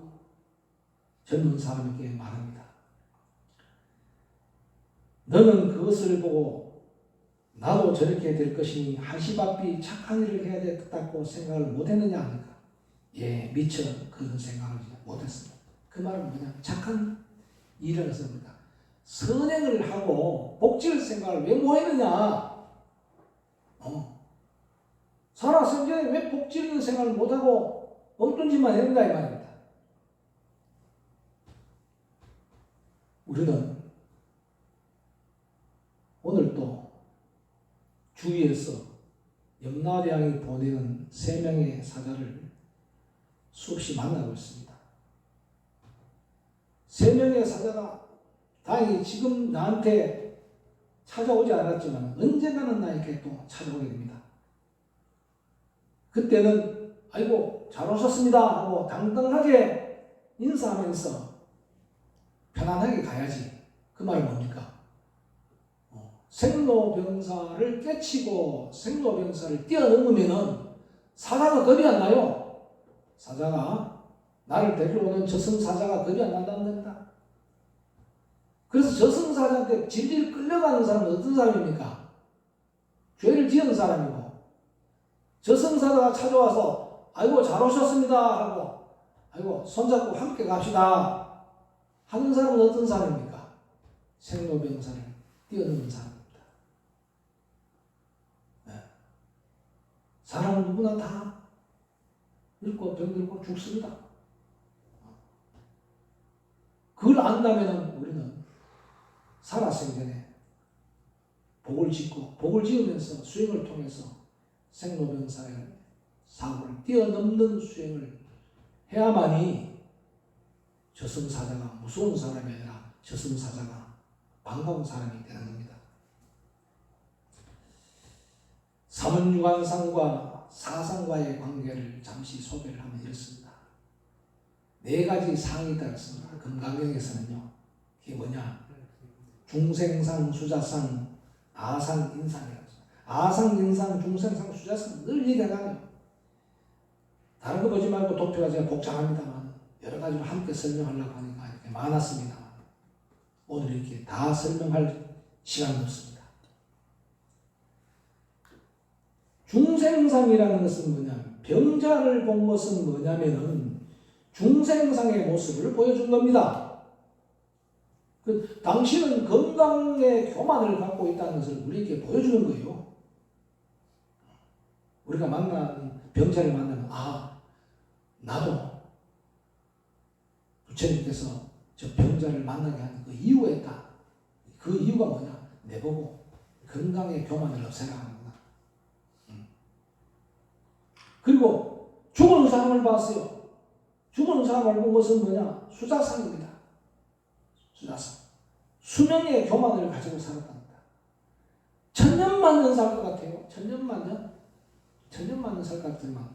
젊은 사람에게 말합니다. 너는 그것을 보고 나도 저렇게 될 것이니 한시바삐 착한 일을 해야 되겠다고 생각을 못했느냐 하니까 예, 미처 그런 생각을 못했습니다. 그 말은 뭐냐? 착한 일을 했습니다. 선행을 하고 복지를 생각을 왜 못했느냐? 살아서 전에 왜 복지를 생각을 못하고 엉뚱 짓만 했는가 이 말입니다. 우리는 오늘 또 주위에서 염라대왕이 보내는 3명의 사자를 수없이 만나고 있습니다. 3명의 사자가 다행히 지금 나한테 찾아오지 않았지만 언젠가는 나에게 또 찾아오게 됩니다. 그때는 아이고 잘 오셨습니다 하고 당당하게 인사하면서 편안하게 가야지. 그 말이 뭡니까? 생로병사를 깨치고 생로병사를 뛰어넘으면은 사자가 겁이 안 나요. 사자가 나를 데리러 오는 저승사자가 겁이 안 난다는 겁니다. 그래서 저승사자한테 질질 끌려가는 사람은 어떤 사람입니까? 죄를 지은 사람이고 저승사자가 찾아와서 아이고 잘 오셨습니다 하고 아이고 손잡고 함께 갑시다 하는 사람은 어떤 사람입니까? 생로병사를 뛰어넘는 사람입니다. 네. 사람은 누구나 다 늙고 병들고 죽습니다. 그걸 안다면 우리는 살아생전에 복을 짓고 복을 지으면서 수행을 통해서 생로병사의 사고를 뛰어넘는 수행을 해야만이 저승사자가 무서운 사람이 아니라 저승사자가 반가운 사람이 되는 겁니다. 삼은유관상과 사상과의 관계를 잠시 소개를 하면 이렇습니다. 4가지 상이 있다고 했습니다. 금강경에서는요. 그게 뭐냐? 중생상, 수자상, 아상, 인상이라고 했습니다. 아상, 인상, 중생상, 수자상 늘 얘기하잖아요. 다른 거 보지 말고 도표가 제가 복잡합니다만 여러 가지로 함께 설명하려고 하니까 이렇게 많았습니다. 오늘 이렇게 다 설명할 시간은 없습니다. 중생상이라는 것은 뭐냐면 병자를 본 것은 뭐냐면은 중생상의 모습을 보여준 겁니다. 당신은 건강의 교만을 갖고 있다는 것을 우리에게 보여주는 거예요. 우리가 만나는 병자를 만나면 나도 부처님께서 저 병자를 만나게 하는 그 이유가 있다. 그 이유가 뭐냐? 내보고 건강의 교만을 없애라 하는구나. 그리고 죽은 사람을 봤어요. 죽은 사람을 본 것은 뭐냐? 수자상입니다. 수자상. 수명의 교만을 가지고 살았답니다. 천년만년 살 것 같아요. 천년만년 살 것 같지만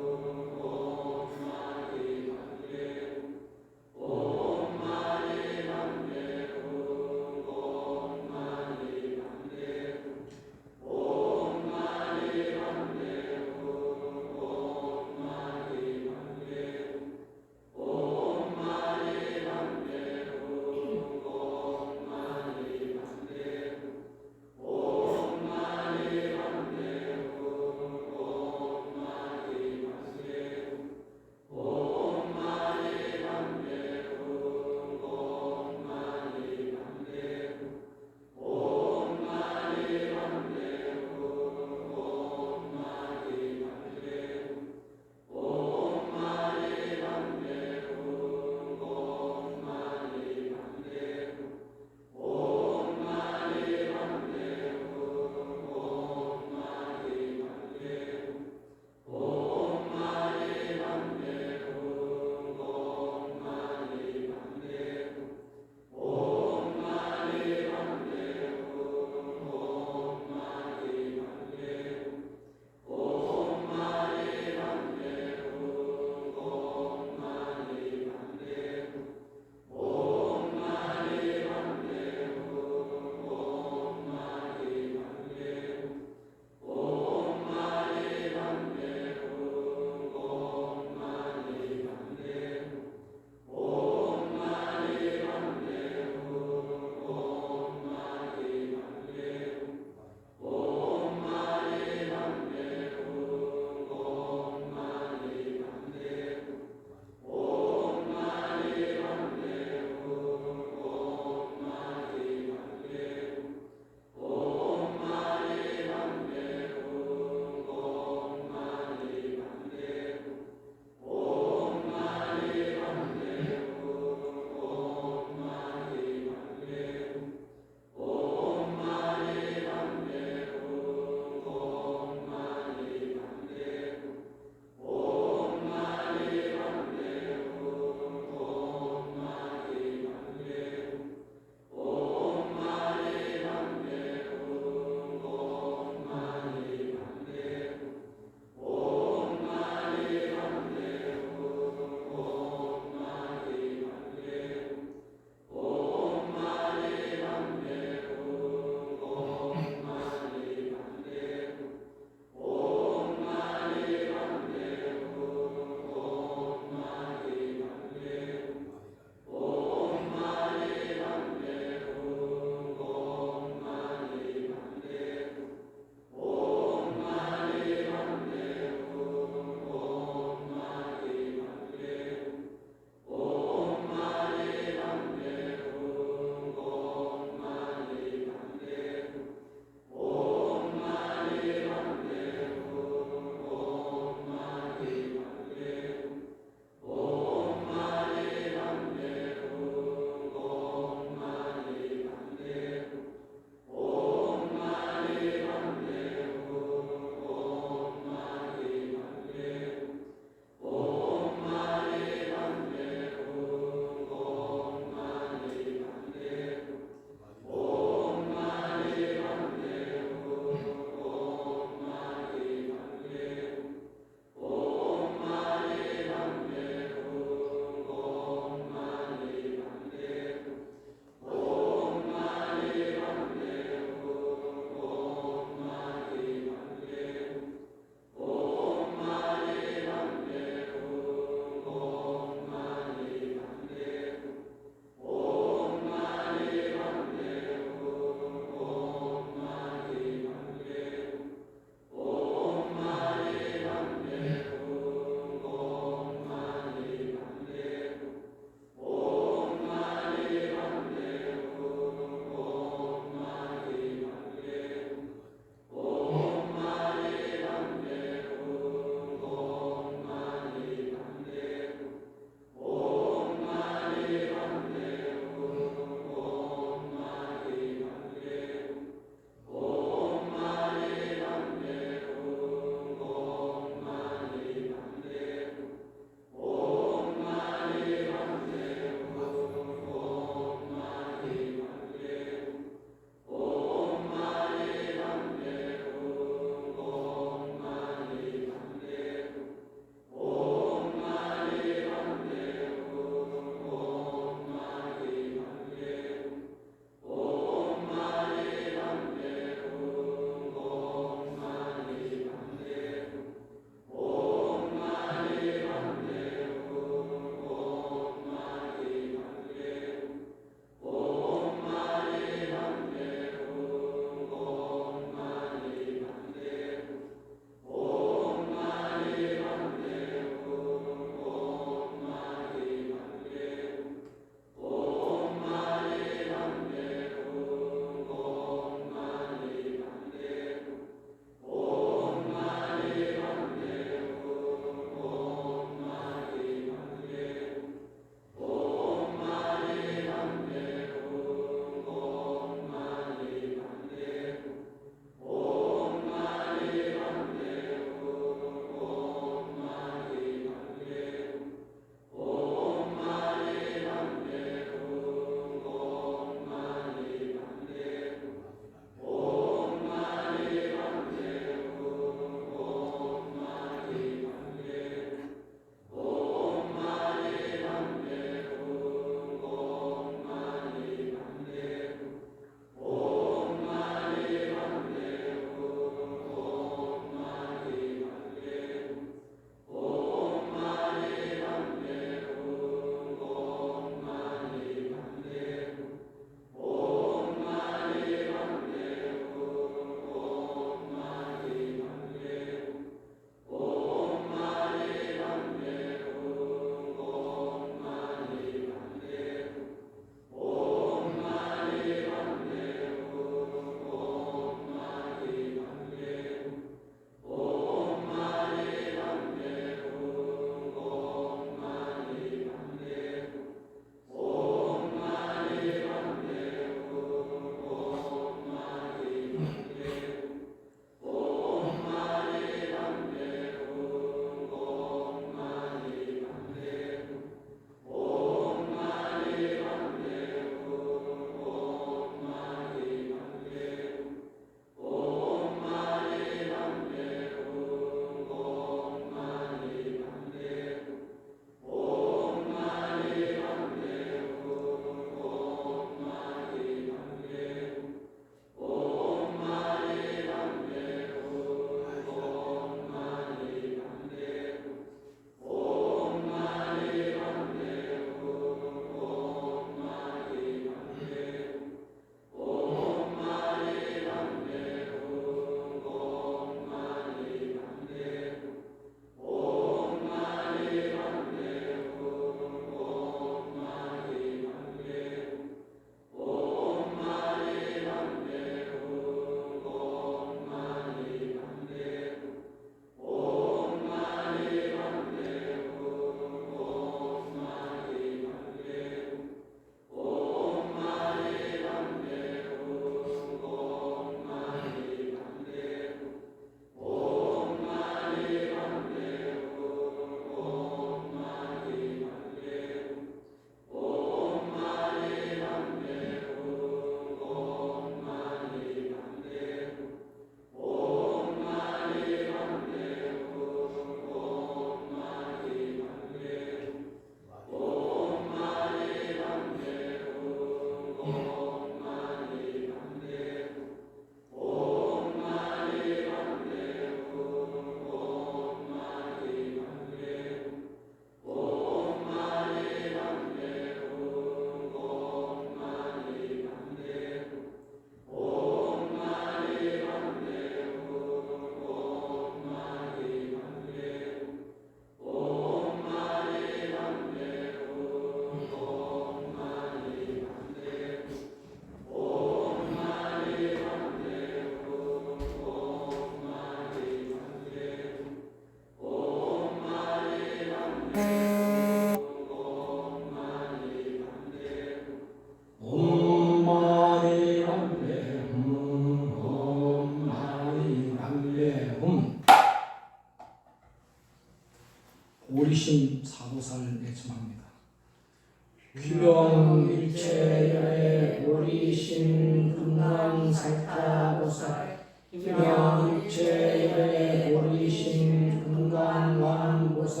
보리신 금강살타보살 희명일체열애 보리신 금강왕보살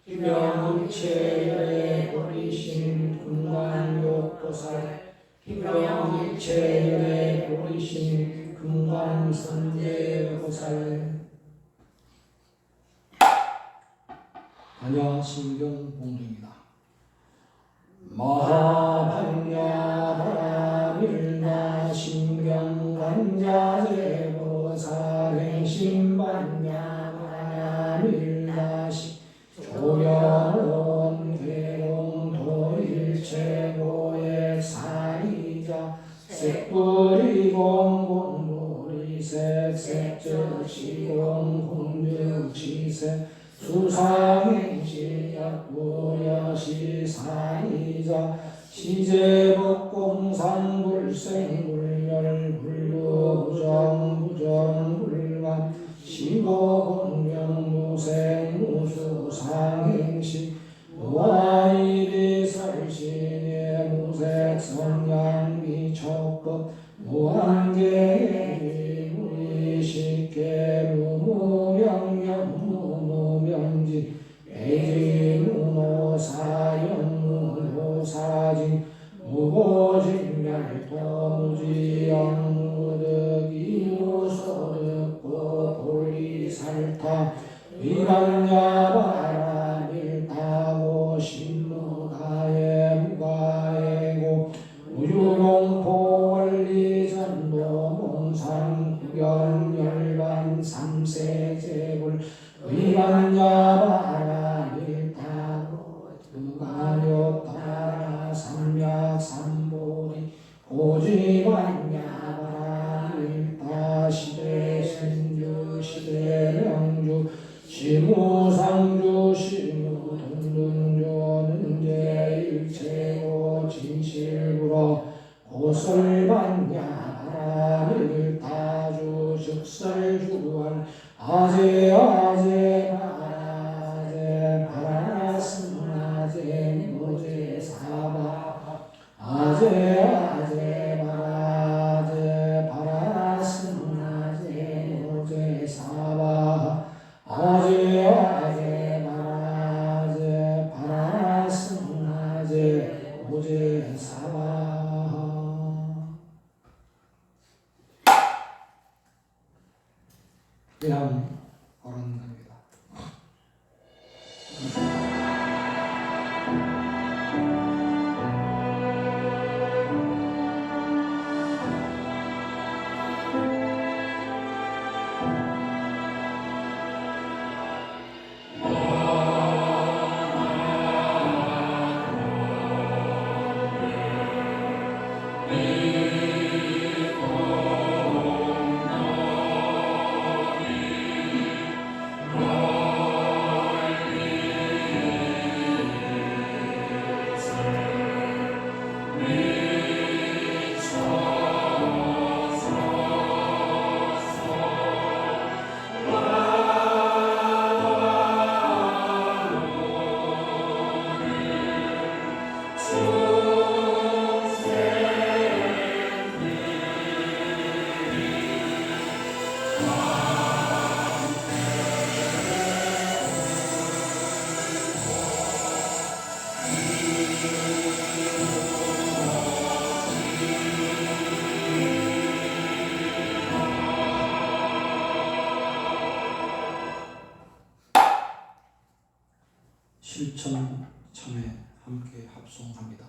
희명일체열애 보리신 금강욕보살 희명일체열애 보리신 금강선제보살. 반야심경 봉두입니다. 마하반야바라밀나 심경관자제보살 행심반야바라밀나시 조련원 괴공도일체고의 사이자 색불이공공보리색 색즉시공공즉시색 수상행시약보여시 사이자 시제법공상불생불멸불루부정부정불감 시보공명무생무수상행시 무아이리설신의 무색성양미촉법 무한계무의식계 무무명령무무명지 애지무노사연무노사진 무보진멸토무지영무득이무소득고 볼리살타 위반야바라밀타고 신무가에 무가에고 무유공포원리전도몽상구견열반 삼세제불 위반야바라밀타고 무가욕따라 삼약삼보리 고지반야바라밀타 시대신주 시대명주 시무상주 시무돈둔주 능제일체고 진실불어 고설반야바라밀타주 즉설주월 아제아제 바라제 바라스나제 모제사바 아제아제 바라제 바라스나제 모제사바 아제아제 바라제 바라스나제 모제사바. 그냥 바란답니다. 실천 참회 함께 합송합니다.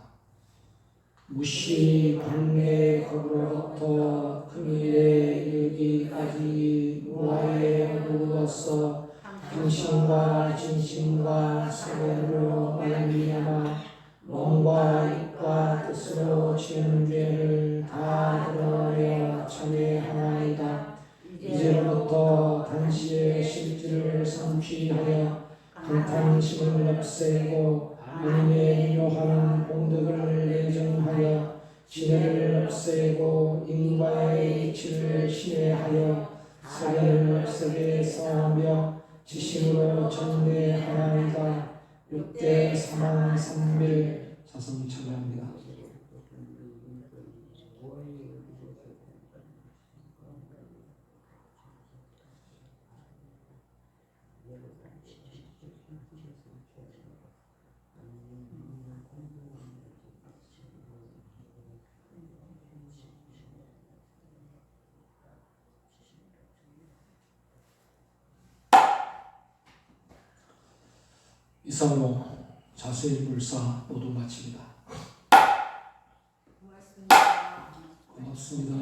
무시 관례 거부로부터 금일에 이르기까지 무아에 누웠어 당신과 진심과 사별로 말미암아 몸과 입과 뜻으로 지은 죄를 다 드러내어 참회하나이다. 이제부터 당시의 실질을 성취하여 강탄심을 없애고 아님의 유효하는 공덕을 내정하여 지혜를 없애고 인과의 이치를 신뢰하여 사견을 없애게 싸우며 지심으로 전대하나이다. 6대 사망 3일 자성 참여합니다. 이상으로 자수일불사 모두 마칩니다. 고맙습니다. 고맙습니다.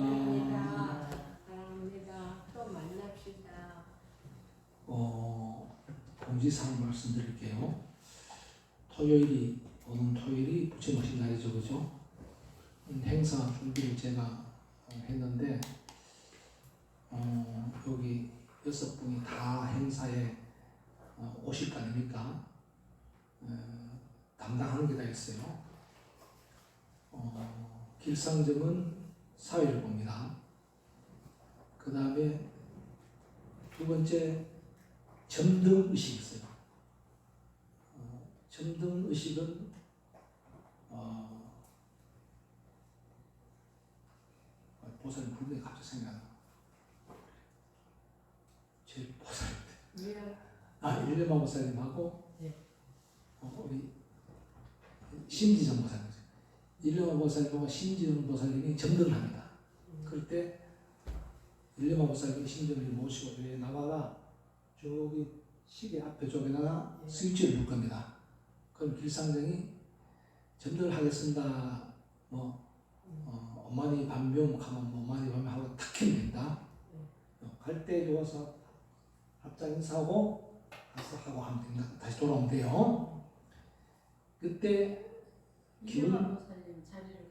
사랑합니다. 또 만납시다. 공지사항 말씀드릴게요. 오는 토요일이 부처님 날이죠, 그죠? 행사 준비를 제가 했는데 여기 6분이 다 행사에 오실 거 아닙니까? 담당하는 게 다 있어요. 길상정은 사회를 봅니다. 그 다음에 두 번째 점등의식이 있어요. 점등의식은 보살님 분명히 갑자기 생각나. 제 보살님. 일레마 보살님하고 네. 우리 심지정 보살님. 일레마 보살님하고 심지정 보살님이 점등을 합니다. 그럴 때 일레마 보살님이 심지정을 모시고 여기 나와가 저기 시계 앞에 쪽에다가 스위치를 눌 겁니다. 그럼 길상정이 점등을 하겠습니다. 엄마니 반병 하면 엄마니 반병 하고 탁 켜면 됩니다. 갈 때 좋아서 합장 인사하고 가서 하고 하면 됩니다. 다시 돌아오면 돼요. 그때 이경화 목사님 자리를